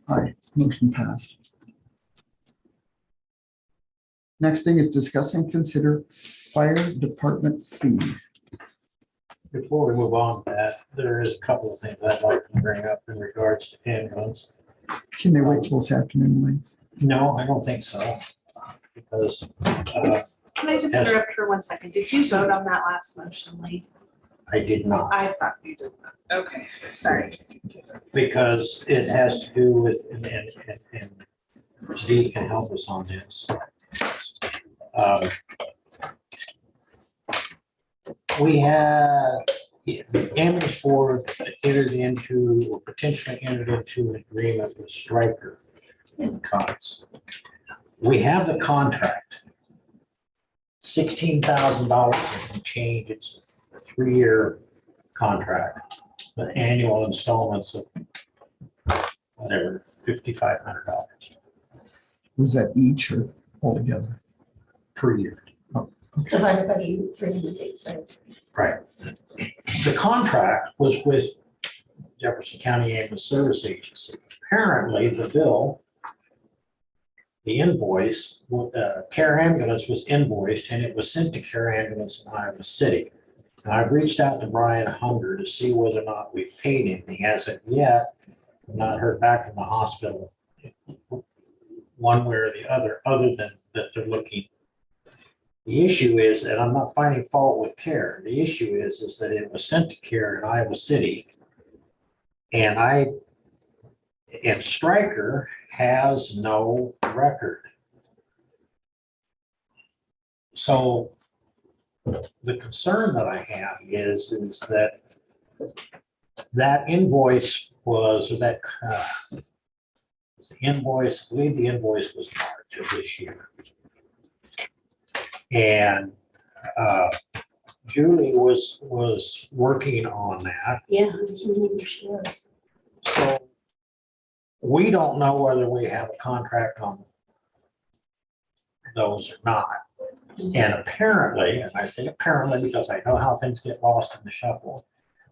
Aye, motion passed. Next thing is discuss and consider fire department fees. Before we move on to that, there is a couple of things I'd like to bring up in regards to ambulance. Can they wait till this afternoon, Lee? No, I don't think so. Because Can I just Yes. interrupt for 1 second? Did you vote on that last motion, Lee? I did not, I thought you did not. Okay, sorry. because it has to do with, and Steve can help us on this. We had, the ambulance board entered into, or potentially entered into an agreement with Stryker in COTS. We have the contract. $16,000 and some change. It's a 3-year contract with annual installments of whatever, $5,500 Was that each or altogether? per year. Divided by the 300 days, right? Right. The contract was with Jefferson County Ambulance Service Agency. Apparently, the bill, the invoice, Care Ambulance was invoiced and it was sent to Care Ambulance in Iowa City. And I've reached out to Brian Hunger to see whether or not we've paid anything. As of yet, I've not heard back from the hospital one way or the other than that they're looking. The issue is, and I'm not finding fault with Care, the issue is that it was sent to Care in Iowa City. And Stryker has no record. So the concern that I have is that that invoice was, or that was the invoice, I believe the invoice was March of this year. And Julie was working on that. Yeah, she was. So we don't know whether we have a contract on those or not. And apparently, and I say apparently because I know how things get lost in the shuffle.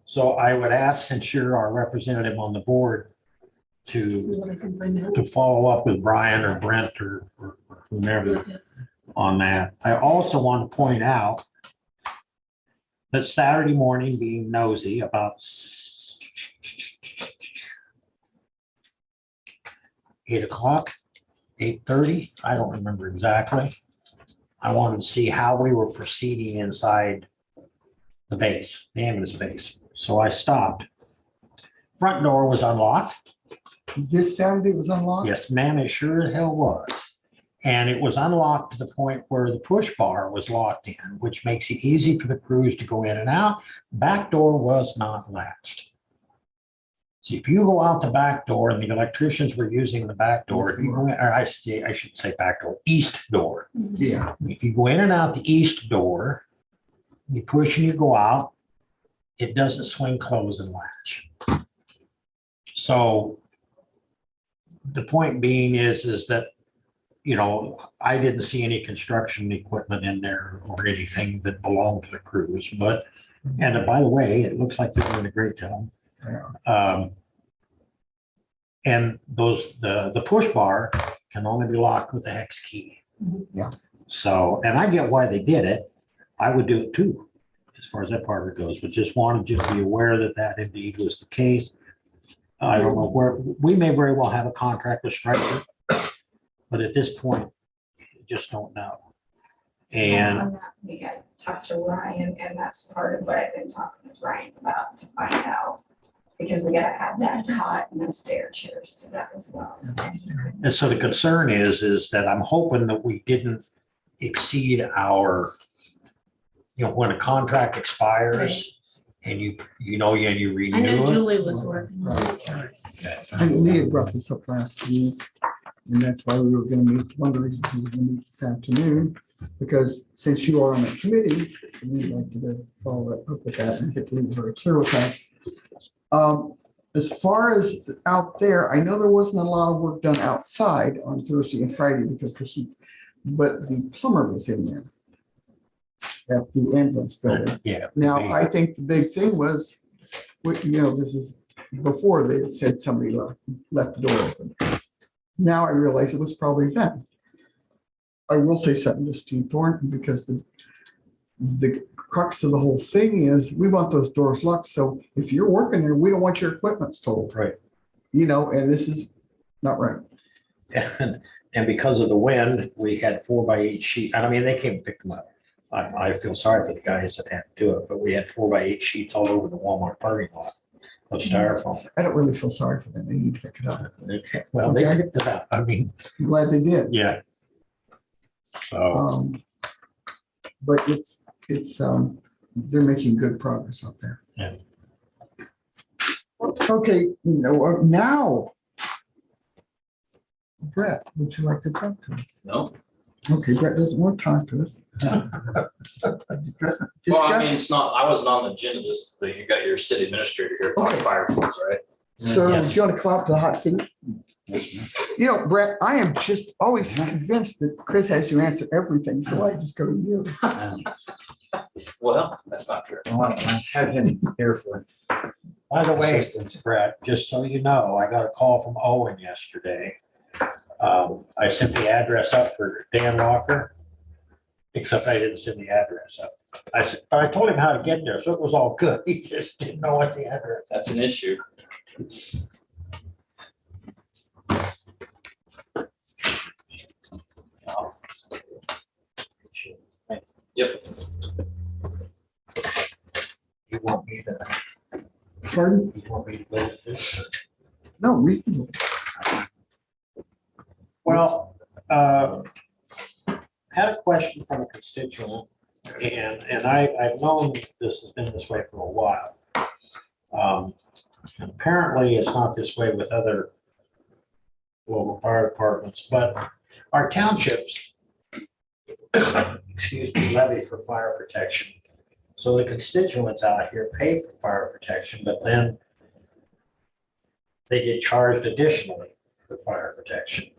So I would ask, since you're our representative on the board, to follow up with Brian or Brent or whomever on that. I also want to point out that Saturday morning, being nosy about 8 o'clock, 8:30, I don't remember exactly. I wanted to see how we were proceeding inside the base, the ambulance base. So I stopped. Front door was unlocked. This Saturday was unlocked? Yes, ma'am, it sure as hell was. And it was unlocked to the point where the push bar was locked in, which makes it easy for the crews to go in and out. Back door was not latched. So if you go out the back door, and the electricians were using the back door, if you go in, or I should say back door, east door. Yeah. If you go in and out the east door, you push and you go out, it doesn't swing close and latch. So the point being is that, I didn't see any construction equipment in there or anything that belonged to the crews, but, and by the way, it looks like they're doing a great job. And the push bar can only be locked with a hex key. Yeah. So, and I get why they did it. I would do it too, as far as that part of it goes, but just wanted you to be aware that that indeed was the case. I don't know where, we may very well have a contract with Stryker, but at this point, just don't know. And On that, we got to talk to Ryan, and that's part of what I've been talking to Ryan about to find out. Because we gotta have that cot and those stair chairs to that as well. And so the concern is that I'm hoping that we didn't exceed our, when a contract expires and you renew I know it. Julie was working on it. And Leah brought this up last week, and that's why we were gonna meet, one of the reasons we were gonna meet this afternoon, because since you are on that committee, we'd like to follow up with that, and I think we were very clear with that. As far as out there, I know there wasn't a lot of work done outside on Thursday and Friday because of the heat, but the plumber was in there at the ambulance building. Yeah. Now, I think the big thing was, this is before they had said somebody left the door open. Now I realize it was probably them. I will say something to Steve Thornton, because the crux of the whole thing is we want those doors locked. So if you're working there, we don't want your equipment stolen. Right. And this is not right. And because of the wind, we had 4x8 sheets. And I mean, they came and picked them up. I feel sorry for the guys that had to do it, but we had 4x8 sheets all over the Walmart parking lot of styrofoam. I don't really feel sorry for them. They need to pick it up. Well, they Okay. picked it up. I mean, I'm glad they did. yeah. So, But it's they're making good progress out there. Yeah. Okay, now, Brett, would you like to talk to us? No. Okay, Brett doesn't want to talk to us. Well, I mean, it's not, I wasn't on the agenda, but you got your city administrator here, Okay. Fairfield, right? So Yes. do you want to come up to the hot seat? Brett, I am just always convinced that Chris has you answer everything, so I just go to you. Well, that's not true. I want to have him here for. by the way, assistance. Brett, just so you know, I got a call from Owen yesterday. I sent the address up for Dan Walker, except I didn't send the address up. I told him how to get there, so it was all good. He just didn't know what the address. That's an issue. Yep. You want me to, Pardon? you want me to go with this? No, we can. Well, had a question from a constituent, and I've known this has been this way for a while. And apparently, it's not this way with other local fire departments, but our townships, levy for fire protection. So the constituents out here pay for fire protection, but then they get charged additionally for fire protection.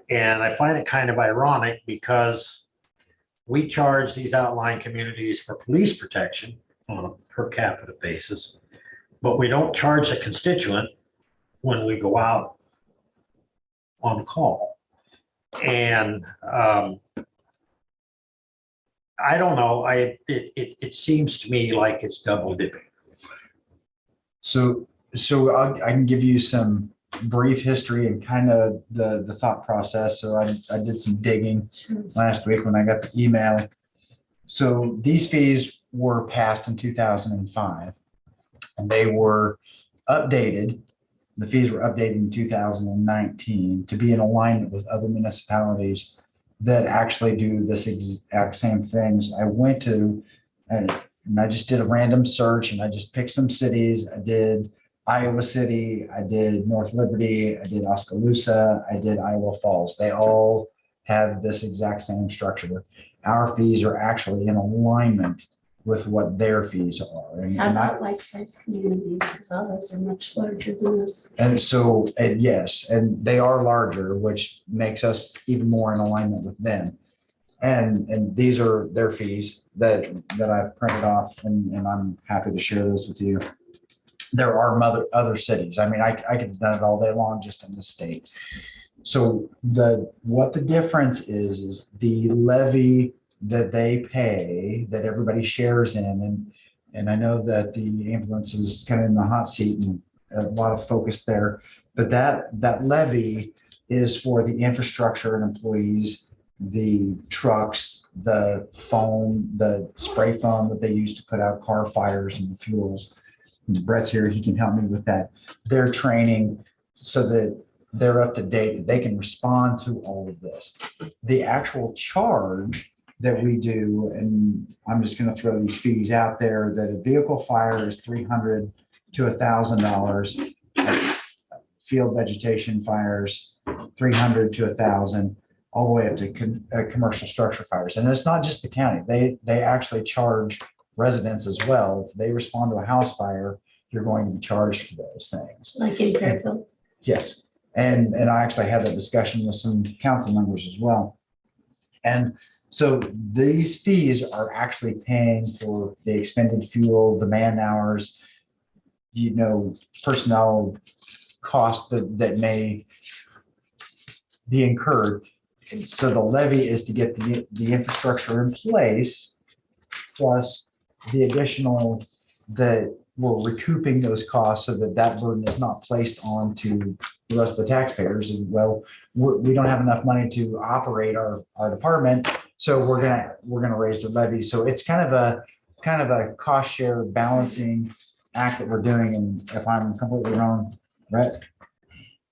And I find it kind of ironic because we charge these outlying communities for police protection on a per capita basis, but we don't charge the constituent when we go out on call. And I don't know, it seems to me like it's double dipping. So I can give you some brief history and kind of the thought process. So I did some digging last week when I got the email. So these fees were passed in 2005 and they were updated. The fees were updated in 2019 to be in alignment with other municipalities that actually do this exact same things. I went to, and I just did a random search and I just picked some cities. I did Iowa City, I did North Liberty, I did Oskaloosa, I did Iowa Falls. They all have this exact same structure. Our fees are actually in alignment with what their fees are. How about like-sized communities, because all those are much larger than us. And so, yes, and they are larger, which makes us even more in alignment with them. And these are their fees that I've printed off, and I'm happy to share those with you. There are other cities. I mean, I could have done it all day long just in this state. So what the difference is the levy that they pay that everybody shares in. And I know that the ambulance is kind of in the hot seat and a lot of focus there, but that levy is for the infrastructure and employees the trucks, the foam, the spray foam that they use to put out car fires and fuels. Brett's here, he can help me with that. Their training so that they're up to date, that they can respond to all of this. The actual charge that we do, and I'm just gonna throw these fees out there, that a vehicle fire is $300 to $1,000. Field vegetation fires, $300 to $1,000, all the way up to commercial structure fires. And it's not just the county, they actually charge residents as well. If they respond to a house fire, you're going to be charged for those things. Like in Fairfield. Yes, and I actually had that discussion with some council members as well. And so these fees are actually paying for the expended fuel, the man hours, personnel costs that may be incurred. And so the levy is to get the infrastructure in place, plus the additional that we're recouping those costs so that burden is not placed on to the rest of the taxpayers. And well, we don't have enough money to operate our department, so we're gonna raise the levy. So it's kind of a cost share balancing act that we're doing. And if I'm completely wrong, Brett,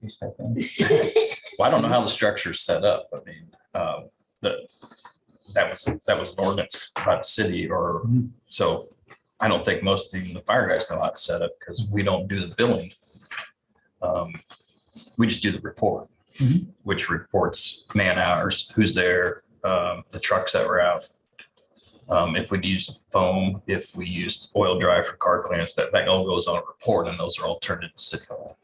you step in. Well, I don't know how the structure is set up. I mean, that was an ordinance by the city, or so I don't think most even the fire guys know how it's set up, because we don't do the billing. We just do the report, which reports man hours, who's there, the trucks that were out. If we used foam, if we used oil dry for car clearance, that all goes on a report, and those are all turned into city hall.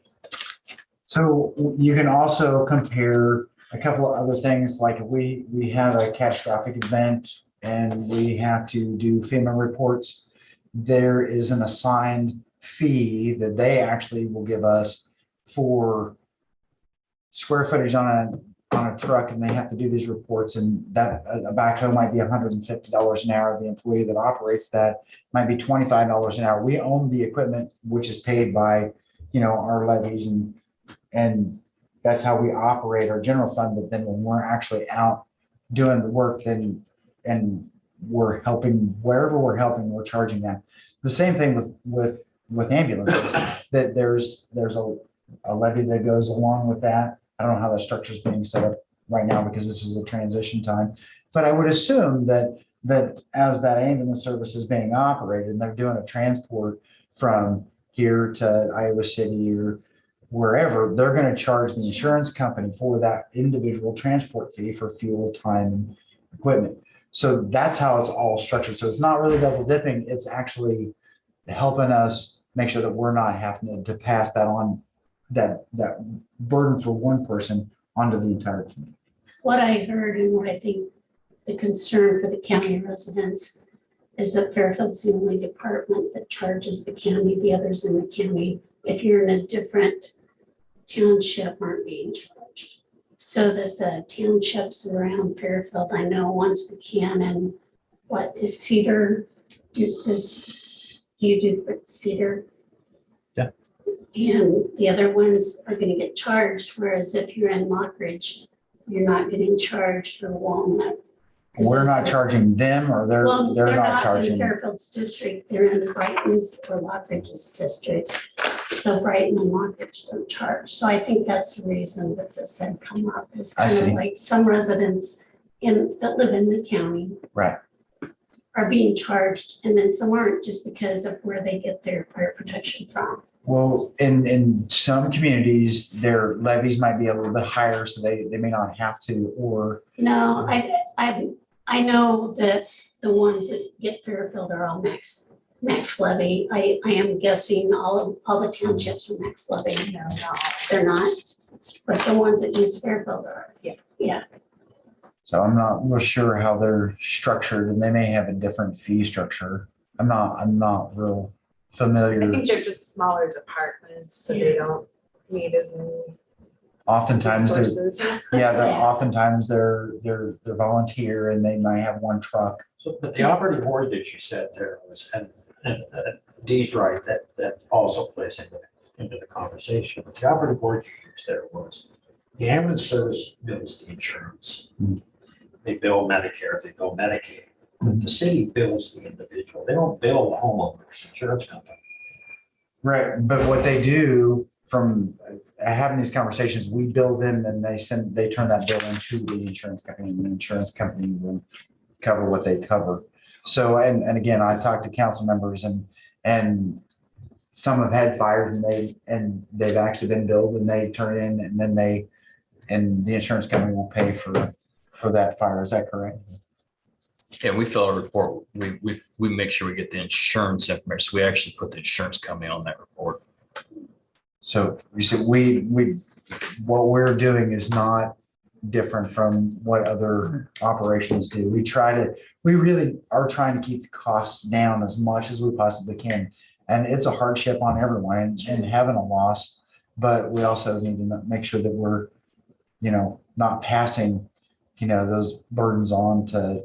So you can also compare a couple of other things, like if we have a catastrophic event and we have to do FEMA reports, there is an assigned fee that they actually will give us for square footage on a truck, and they have to do these reports, and that a backhoe might be $150 an hour. The employee that operates that might be $25 an hour. We own the equipment, which is paid by, our levies, and that's how we operate our general fund. But then when we're actually out doing the work, and we're helping wherever we're helping, we're charging them. The same thing with ambulances, that there's a levy that goes along with that. I don't know how that structure is being set up right now, because this is a transition time, but I would assume that as that ambulance service is being operated and they're doing a transport from here to Iowa City or wherever, they're going to charge the insurance company for that individual transport fee for fuel, time, and equipment. So that's how it's all structured. So it's not really double dipping. It's actually helping us make sure that we're not having to pass that on, that burden for one person onto the entire community. What I heard, and what I think the concern for the county residents is that Fairfield's the only department that charges the county. The others in the county, if you're in a different township, aren't being charged. So that the townships around Fairfield, I know one's Buchanan, what is Cedar? Do you do for Cedar? Yeah. And the other ones are gonna get charged, whereas if you're in Lockridge, you're not getting charged for Walnut. We're not charging them, or they're not in charging. Fairfield's district, they're in Brighton's or Lockridge's district. So Brighton and Lockridge don't charge. So I think that's the reason that this had come up, is I kind of see. like some residents that live in the county Right. are being charged, and then some aren't, just because of where they get their fire protection from. Well, in some communities, their levies might be a little bit higher, so they may not have to, or No, I know that the ones that get Fairfield are all max levy. I am guessing all the townships are max levy. No, they're not. But the ones that use Fairfield are, yeah. so I'm not real sure how they're structured, and they may have a different fee structure. I'm not real familiar. I think they're just smaller departments, so they don't need as many Oftentimes, resources. oftentimes they're volunteer, and they might have one truck. So, but the operating board that you said there was, and Dee's right, that also plays into the conversation. But the operating board you used there was the ambulance service bills the insurance. they bill Medicare, they bill Medicaid. But the city bills the individual. They don't bill the homeowner's insurance company. Right, but what they do from having these conversations, we bill them and they turn that bill into the insurance company, and the insurance company will cover what they cover. So, and again, I talked to council members and some have had fires and they've actually been billed and they turn it in and then and the insurance company will pay for that fire. Is that correct? Yeah, we fill a report. We make sure we get the insurance information. So we actually put the insurance company on that report. So we said what we're doing is not different from what other operations do. We really are trying to keep the costs down as much as we possibly can. And it's a hardship on everyone and having a loss, but we also need to make sure that we're, not passing, those burdens on to,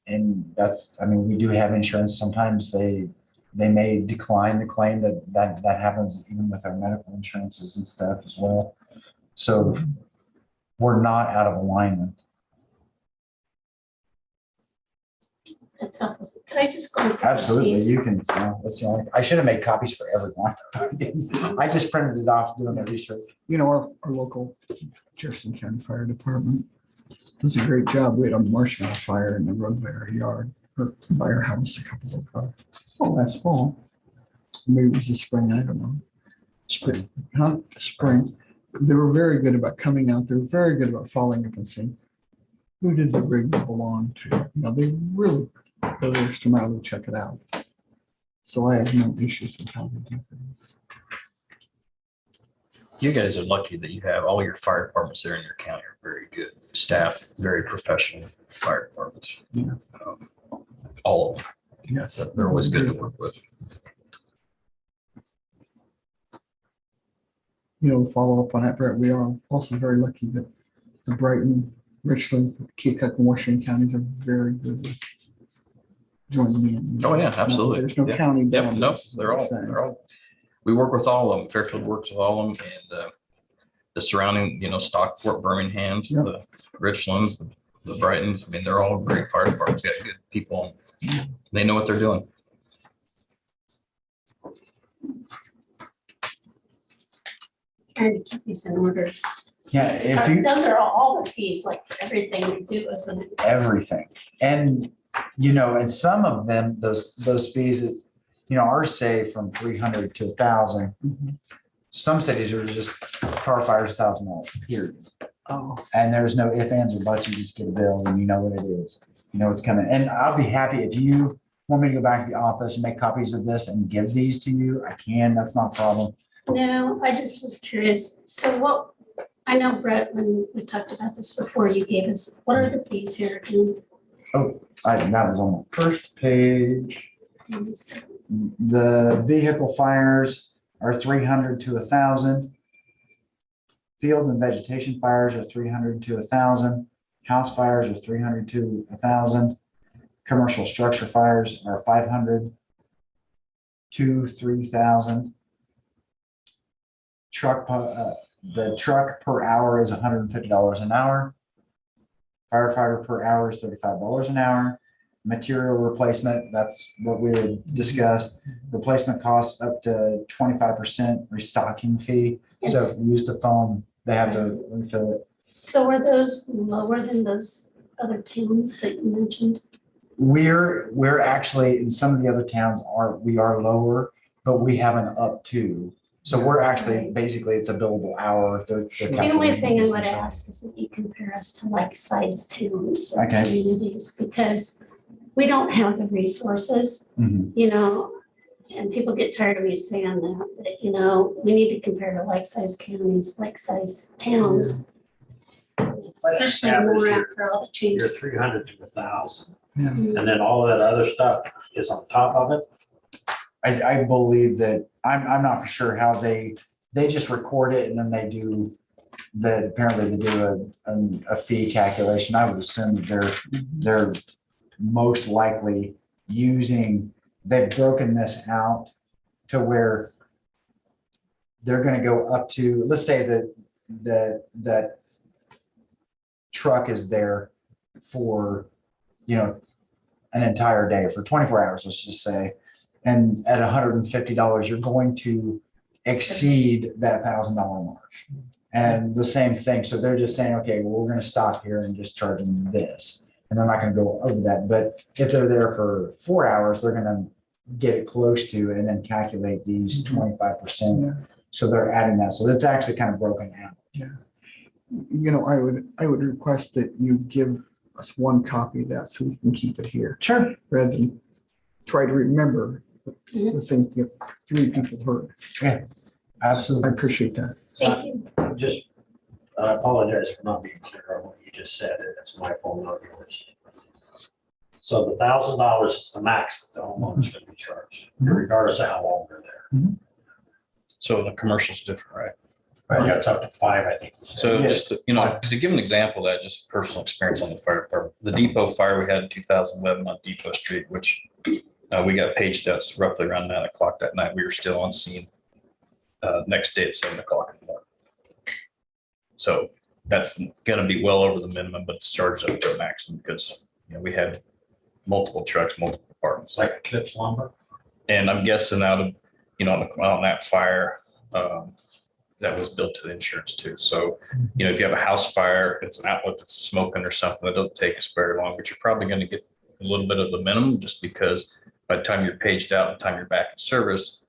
and that's, we do have insurance. Sometimes they may decline the claim that happens even with our medical insurances and stuff as well. So we're not out of alignment. That's helpful. Could I just go into Absolutely, these? you can. That's the only. I should have made copies for everyone. I just printed it off doing the research. Our local Jefferson County Fire Department does a great job. We had a marshmallow fire in the road by our yard, or by our house a couple of, last fall. Maybe it was the spring, I don't know. Spring, Spring. They were very good about coming out. They were very good about following up and saying, who did the rig belong to? They really go the extra mile to check it out. So I have no issues with how they do things. You guys are lucky that you have all your fire departments there in your county are very good staff, very professional fire departments. Yeah. All of them. Yes. They're always good to work with. Follow up on that, Brett, we are also very lucky that the Brighton, Richland, Keokuk, and Washington counties are very good with joining in. Oh, yeah, absolutely. There's no Yep. county. Yep, boundaries, nope, is what they're I'm all, saying. they're all, we work with all of them. Fairfield works with all of them and the surrounding, Stockport, Birmingham, Yep. the Richlands, the Brightons. They're all great fire departments. They got good people. They know what they're doing. Trying to keep these in order. Yeah, if you. Those are all the fees, like for everything we do, isn't it? Everything. And, and some of them, those fees is, ours say from 300 to 1,000. Some cities are just car fires $1,000, period. Oh, And there's no ifs, ands, or buts. You just get a bill and you know what it is. You know what's coming. And I'll be happy if you want me to go back to the office and make copies of this and give these to you. I can, that's not a problem. No, I just was curious. So I know Brett, when we talked about this before, you gave us, what are the fees here? That was on the first page. The vehicle fires are 300 to 1,000. Field and vegetation fires are 300 to 1,000. House fires are 300 to 1,000. Commercial structure fires are 500 to 3,000. The truck per hour is $150 an hour. Firefighter per hour is $35 an hour. Material replacement, that's what we had discussed. Replacement costs up to 25% restocking fee. So if you use the foam, they have to refill it. So are those lower than those other towns that you mentioned? We're actually, in some of the other towns we are lower, but we have an up to. So we're actually, basically, it's a billable hour. The only thing I would ask is that you compare us to like size towns or Okay. communities, because we don't have the resources, and people get tired of me saying that, we need to compare to like size counties, like size towns. Especially more after all the You're changes. 300 to 1,000. yeah. And then all that other stuff is on top of it. I believe that, I'm not for sure how they just record it and then they do apparently they do a fee calculation. I would assume that they're most likely they've broken this out to where they're going to go up to, let's say that truck is there for, an entire day, for 24 hours, let's just say. And at $150, you're going to exceed that $1,000 mark. And the same thing. So they're just saying, okay, well, we're going to stop here and just charge them this. And they're not going to go over that. But if they're there for 4 hours, they're going to get it close to and then calculate these 25%. So they're adding that. So it's actually kind of broken out. Yeah. I would request that you give us one copy of that so we can keep it here. Sure. Rather than try to remember the things that 3 people heard. Yeah, absolutely. I appreciate that. Thank you. Just, I apologize for not being clear on what you just said. It's my fault, not yours. So the $1,000 is the max that the homeowner's going to be charged, regardless of how long they're there. So the commercial's different, right? Right, yeah, it's up to 5, I think. So just to give an example of that, just personal experience on the fire department, the depot fire we had in 2011 on Depot Street, which we got paged out roughly around 9 o'clock that night. We were still on scene next day at 7 o'clock in the morning. So that's going to be well over the minimum, but it's charged up to a maximum because we had multiple trucks, multiple departments. Like Eclipse lumber. And I'm guessing out of on that fire. That was built to the insurance too. So, if you have a house fire, it's an outlet that's smoking or something, that doesn't take us very long, but you're probably going to get a little bit of the minimum just because by the time you're paged out, by the time you're back in service,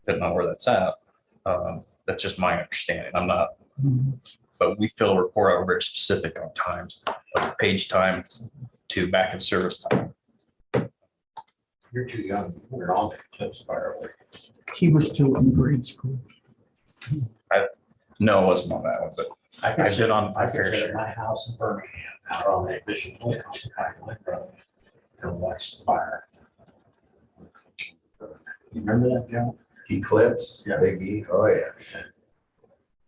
depending on where that's at, that's just my understanding. I'm not, but we fill a report out very specific on times, like page time to back in service time. You're too young. We're on the Eclipse fire. He was still in grade school. No, it wasn't on that one, but I did on I my fair visited share. my house in Birmingham, out on the Bishop Road, and watched the fire. You remember that, Joe? Eclipse, Yeah. Big E, oh yeah.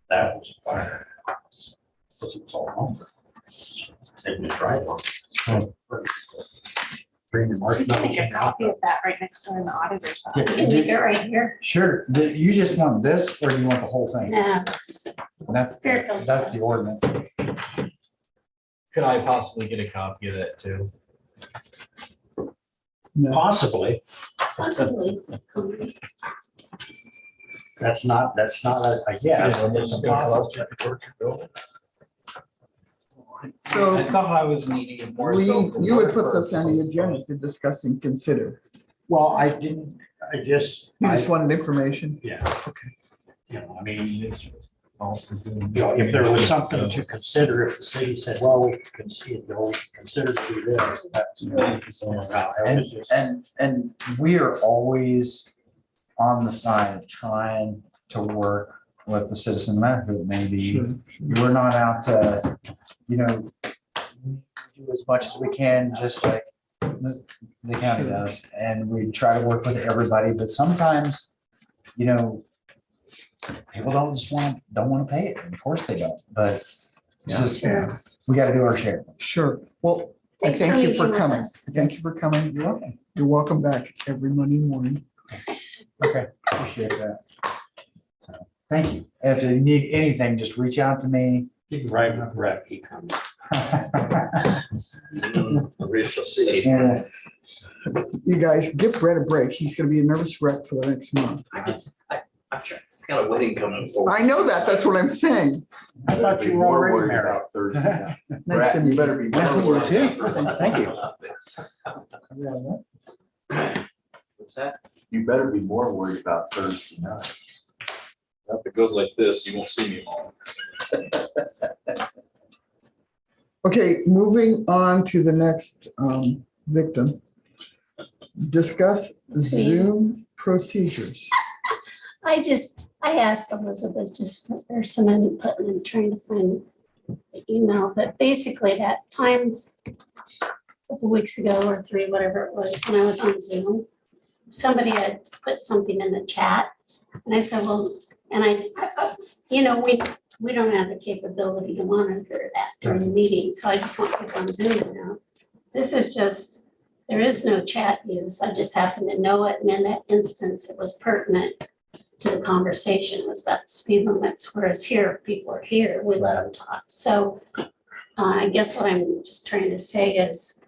That was a fire. Because it was all lumber. It was right on. Bring your marshmallows. Make a copy of that right next door in the auditor's Yeah. office. Can you get right here? Sure. You just want this or do you want the whole thing? No. That's Fairfield. the ordinance. Could I possibly get a copy of that too? Possibly. Possibly. That's not a yes. It's a possibility. So I thought I was needing more so. for you would work put this on the purposes, agenda to discuss and consider. Well, I didn't, I just. You just wanted information. Yeah. Okay. I mean, it's, if there was something to consider, if the city said, well, we can consider to do this, that's. And we are always on the side of trying to work with the citizen who maybe Sure. we're not out to, do as much as we can, just like the county Sure. does. And we try to work with everybody, but sometimes, people don't want to pay it. Of course they don't, but it's just, we got to do our share. Sure. Well, Thanks thank for you meeting for with coming. us. Thank you for coming. You're welcome. You're welcome back every Monday morning. Okay, appreciate that. So, thank you. If you need anything, just reach out to me. You can write with Brett, he comes. We shall see. Yeah. You guys, give Brett a break. He's gonna be a nervous wreck for the next month. I got a wedding coming forward. I know that. That's what I'm saying. I thought you were More already worried married. about Thursday. Nice Brett, to you meet better be. Nice to more meet you worried too. about- Thank you. What's that? You better be more worried about Thursday night. If it goes like this, you won't see me long. Okay, moving on to the next victim. Discuss Zoom procedures. I asked Elizabeth just for there's some input and trying to find the email, but basically that time a couple weeks ago or 3, whatever it was, when I was on Zoom, somebody had put something in the chat and I said, well, and we don't have the capability to monitor that during the meeting. So I just want people on Zoom to know. This is just, there is no chat use. I just happen to know it. And in that instance, it was pertinent to the conversation. It was about the speed limits, whereas here, if people are here, we let them talk. So I guess what I'm just trying to say is,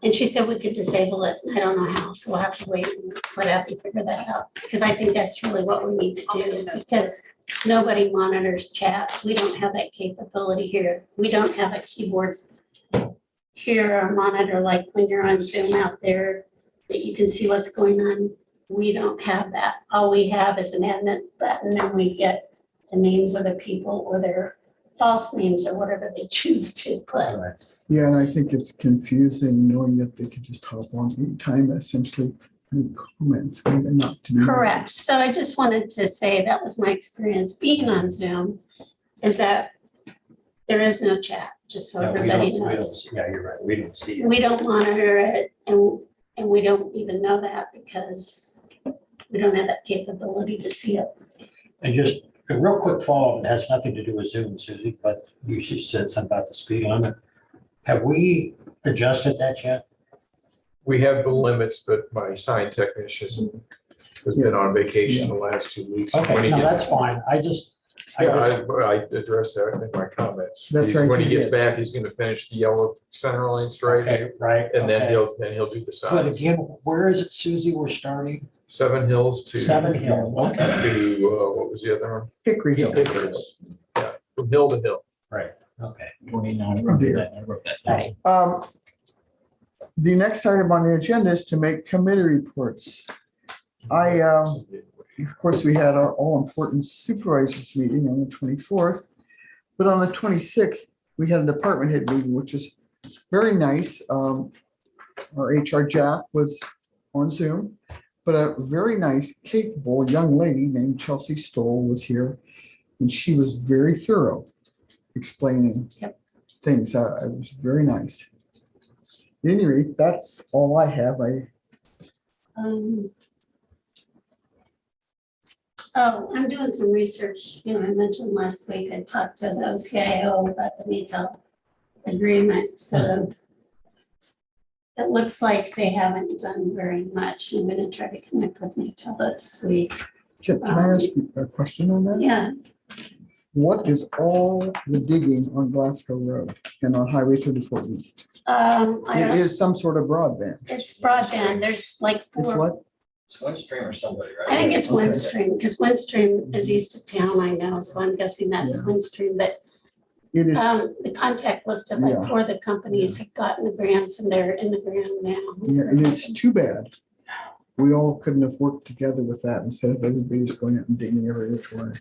and she said we could disable it. I don't know how, so we'll have to wait and let Abby figure that out. Because I think that's really what we need to do, because nobody monitors chat. We don't have that capability here. We don't have a keyboards here or monitor like when you're on Zoom out there that you can see what's going on. We don't have that. All we have is an admit button and we get the names of the people or their false names or whatever they choose to put. Yeah, and I think it's confusing knowing that they could just hop on anytime, essentially, make comments, when they're not to be. Correct. So I just wanted to say that was my experience being on Zoom, is that there is no chat, just so everybody knows. Yeah, you're right. We don't see it. We don't monitor it and we don't even know that because we don't have that capability to see it. And just a real quick follow-up, it has nothing to do with Zoom, Susie, but you said something about the speed limit. Have we adjusted that yet? We have the limits, but my sign technician has been on vacation the last 2 weeks. When Okay, he no, gets- that's fine. I addressed that in my comments. That's right, When he you gets did. back, he's gonna finish the yellow center line stripes, okay, right. and then okay. he'll do the But signs. again, where is it, Susie? We're starting? 7 Hills to. Seven Hills, okay. To, what was the other one? Hickory Hill. Hickories. Yeah, from hill to hill. Right, okay. 29, I wrote that, I wrote that down. Right. The next item on the agenda is to make committee reports. Of course, we had our all-important supervisors meeting on the 24th, but on the 26th, we had a department head meeting, which is very nice. Our HR Jack was on Zoom, but a very nice, capable young lady named Chelsea Stoll was here, and she was very thorough explaining things. It was very nice. At any rate, that's all I have. I'm doing some research. You know, I mentioned last week, I talked to the OCIO about the NATO agreement. So it looks like they haven't done very much. I'm going to try to connect with NATO this week. Can I ask you a question on that? Yeah. What is all the digging on Glasgow Road and on Highway 34 East? It is some sort of broadband. It's broadband. There's like It's 4. what? It's Windstream or somebody, right? I think it's Okay. Windstream, because Windstream is east of town, I know, so I'm guessing that's Yeah. Windstream, but It is, the contact list of like Yeah. 4 of the companies have gotten the grants and they're in the ground now. yeah, and it's too bad. We all couldn't have worked together with that instead of everybody just going out and digging every which way.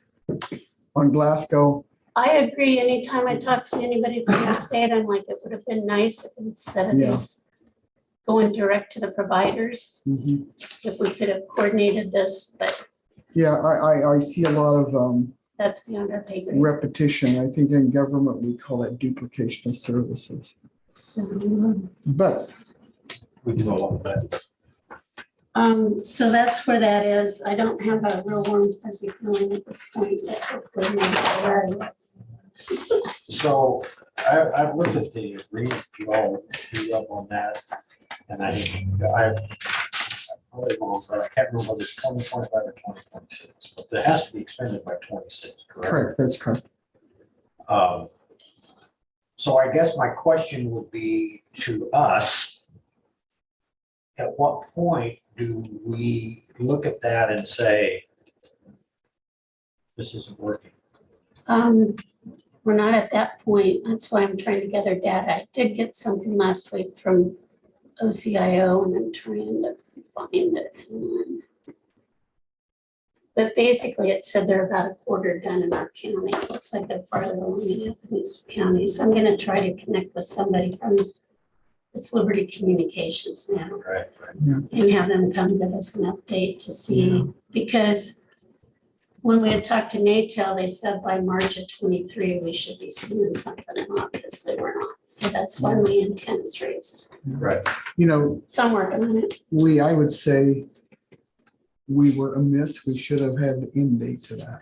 On Glasgow, I agree. Anytime I talk to anybody from the state, I'm like, it would have been nice if instead of Yeah. these going direct to the providers, mhm. if we could have coordinated this, but Yeah, I see a lot of that's beyond our pay grade. repetition. I think in government, we call that duplication of services. So, But We do a lot of that. so that's where that is. I don't have a real warm fuzzy feeling at this point, but hopefully we'll get So I've looked at the agreement, you all read up on that. And I probably wrong, but I can't remember whether it's 2025 or 2026, but it has to be expended by 26, correct? correct, that's correct. So I guess my question would be to us, at what point do we look at that and say, this isn't working? We're not at that point. That's why I'm trying to gather data. I did get something last week from OCIO and I'm trying to find it. But basically it said they're about a quarter done in our county. It looks like they're farther along in Anthony's County. So I'm gonna try to connect with somebody from it's Liberty Communications now. Right. And have them come give us an update to see, because when we had talked to NATEL, they said by March of 23, we should be seeing something, and obviously we're not. So that's why my intent is raised. Right. You know, So I'm working on it. I would say we were amiss. We should have had an end date to that.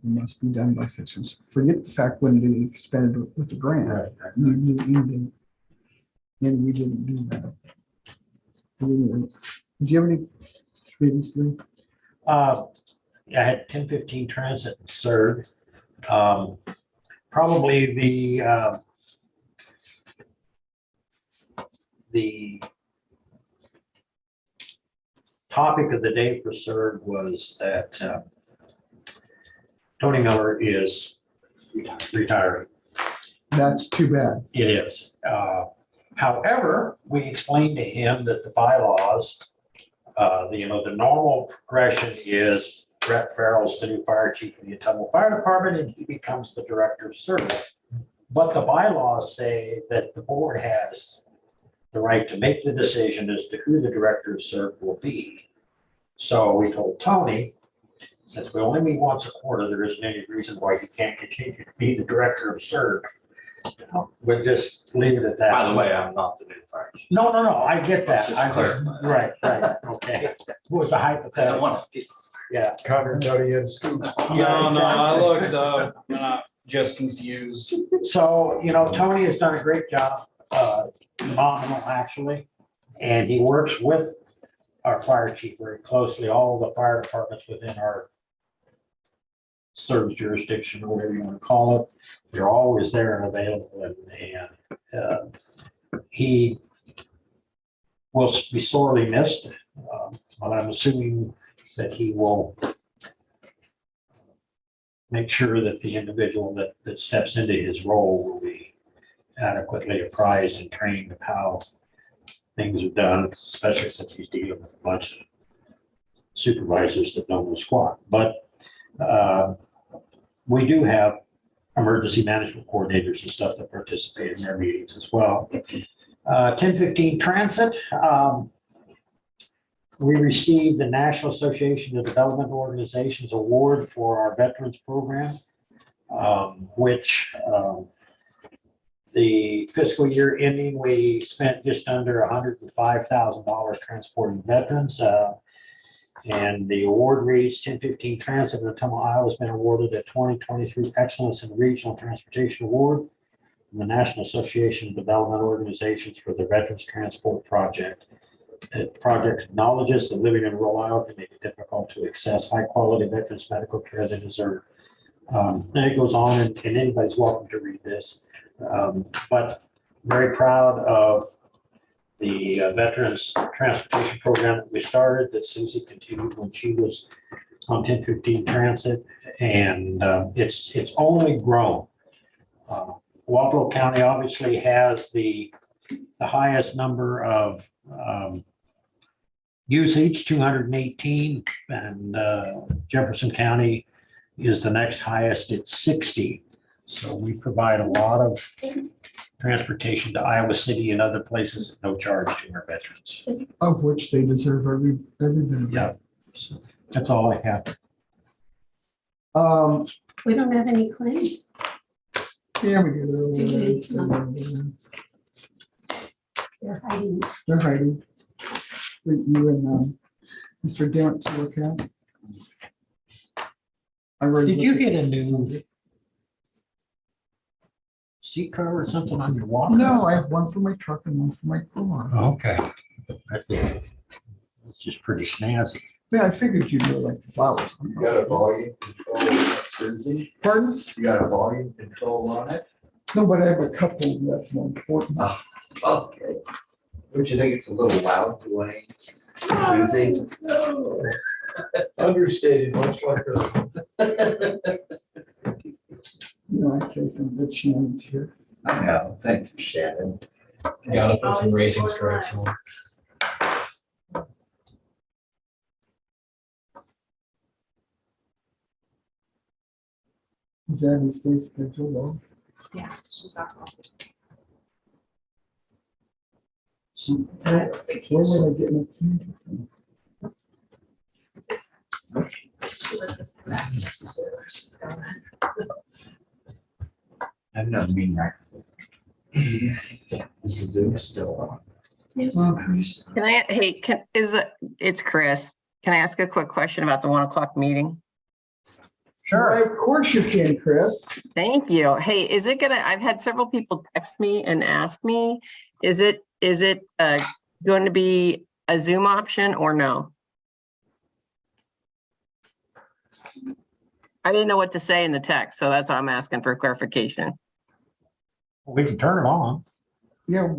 It must be done by such and such. Forget the fact when they expended with the grant. Right. We knew the end date. And we didn't do that. Anyway, do you have any previously? I had 1015 transit served. Probably the the topic of the day for CERD was that Tony Miller is retiring. That's too bad. It is. However, we explained to him that the bylaws, the normal progression is Brett Farrell's the new fire chief of the Ottumwa Fire Department, and he becomes the director of service. But the bylaws say that the board has the right to make the decision as to who the director of service will be. So we told Tony, since we only meet once a quarter, there isn't any reason why he can't continue to be the director of CERT. We'll just leave it at that. By the way, I'm not the new fire chief. No, I get that. Let's just I clarify. Right, okay. It was a I don't hypothetical. want to. Yeah. Connor, Tony, and Scoop. No, I exactly. looked up and I'm just confused. So, Tony has done a great job, phenomenal actually. And he works with our fire chief very closely, all the fire departments within our service jurisdiction, or whatever you want to call it. They're always there and available, and he will be sorely missed. But I'm assuming that he will make sure that the individual that steps into his role will be adequately apprised and trained of how things are done, especially since he's dealing with a bunch of supervisors that don't know squat. But we do have emergency management coordinators and stuff that participate in their meetings as well. 1015 Transit. We received the National Association of Development Organizations Award for our Veterans Program, which the fiscal year ending, we spent just under $105,000 transporting veterans. And the award reads 1015 Transit of Ottumwa, Iowa has been awarded a 2023 Excellence in Regional Transportation Award from the National Association of Development Organizations for the Veterans Transport Project. The project acknowledges that living in rural Iowa can make it difficult to access high-quality veterans medical care they deserve. And it goes on, and anybody's welcome to read this. But very proud of the Veterans Transportation Program that we started, that Susie continued when she was on 1015 Transit, and it's only grown. Wapello County obviously has the highest number of usage, 218, and Jefferson County is the next highest at 60. So we provide a lot of transportation to Iowa City and other places at no charge to our veterans. Of which they deserve every bit of it. Yeah, so that's all I have. We don't have any claims. Yeah, we do. They're hiding. They're hiding. For you and Mr. Dent to look at. Did you get a new seat cover or something on your walker? No, I have one for my truck and one for my car. Okay. I think it's just pretty snazzy. Yeah, I figured you'd really like the flowers. You got a volume control on it, Susie? Pardon? You got a volume control on it? No, but I have a couple that's more important. Okay. Don't you think it's a little loud, Dwayne? Susie? Understated, much like this. You know, I say some good shenanigans here. I know. Thank you, Shannon. You gotta put some racing stripes on. Is that his day schedule though? Yeah, she's off. Where would I get my candy from? She lets us have access to it where she's going. I've never been there. This is Zoom still on. Can I, hey, it's Chris. Can I ask a quick question about the 1 o'clock meeting? Sure. Of course you can, Chris. Thank you. Hey, is it gonna, I've had several people text me and ask me, is it going to be a Zoom option or no? I didn't know what to say in the text, so that's why I'm asking for clarification. We can turn it on. Yeah,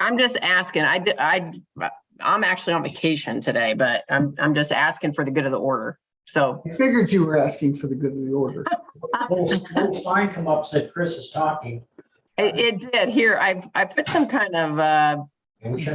I'm just asking. I'm actually on vacation today, but I'm just asking for the good of the order. So I figured you were asking for the good of the order. Little sign come up, said Chris is talking. it did. Here, I put some kind of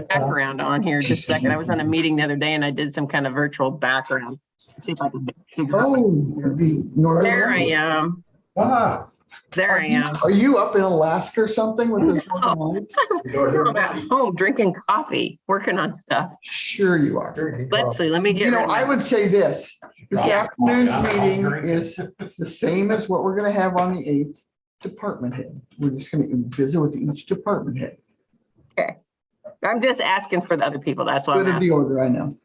background on here. Just a second. I was on a meeting the other day and I did some kind of virtual background. Let's see if I can figure out. Oh, the northern. There I am. Ah, There I am. Are you up in Alaska or something with the northern lights? No, I'm at home drinking coffee, working on stuff. Sure you are. Let's see. Let me get. You know, rid of I my- would say this afternoon's Yeah. meeting is the same as what we're gonna have on the 8th, department head. We're just gonna visit with each department head. Okay. I'm just asking for the other people. That's what I'm Good of the asking. order, I know.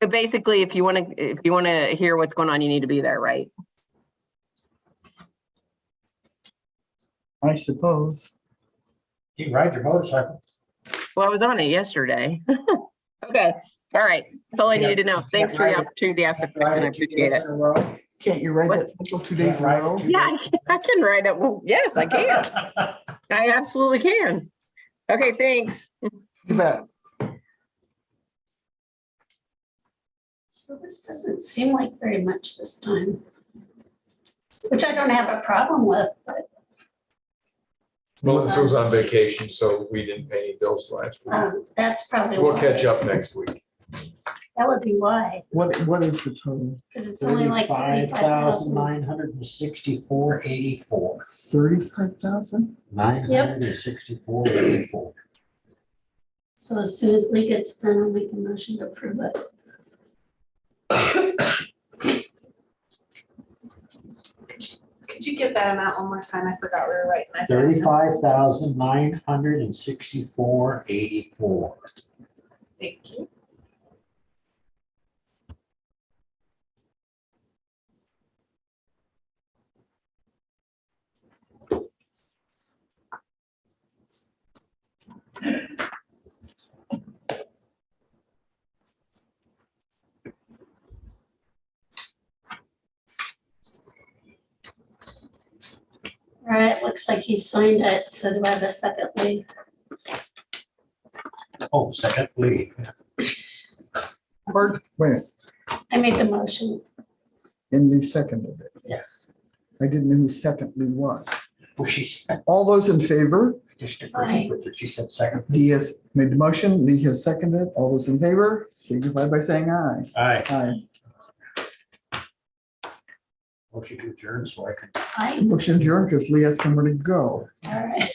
So basically, if you want to hear what's going on, you need to be there, right? I suppose. you can ride your motorcycle. Well, I was on it yesterday. Okay. All right. That's all I needed to know. Thanks for the opportunity to ask the question. I appreciate it. Can't you write What? that cycle 2 days in a row? Yeah, I can write it. Well, yes, I can. I absolutely can. Okay, thanks. You bet. So this doesn't seem like very much this time. Which I don't have a problem with, but Melissa was on vacation, so we didn't pay any bills last week. that's probably We'll why. catch up next week. That would be why, What is the total? because it's only like 35,000. 35,964.84. 35,000? 964.84. So as soon as Lee gets done, I'll make a motion to approve it. Could you give that amount one more time? I forgot we were writing this. 35,964.84. Thank you. All right, looks like he signed it, so do I have a second, Lee? Oh, second, Lee. Wait, a minute. I made the motion, And Lee seconded it. yes. I didn't know who second Lee was. Well, she said, All those in favor? just agreed with it. She said second. Dee has made the motion, Lee has seconded. All those in favor, signify by saying aye. Aye. Aye. Motion to adjourn, so I can. I, Motion adjourned because Lee has somewhere to go. all right.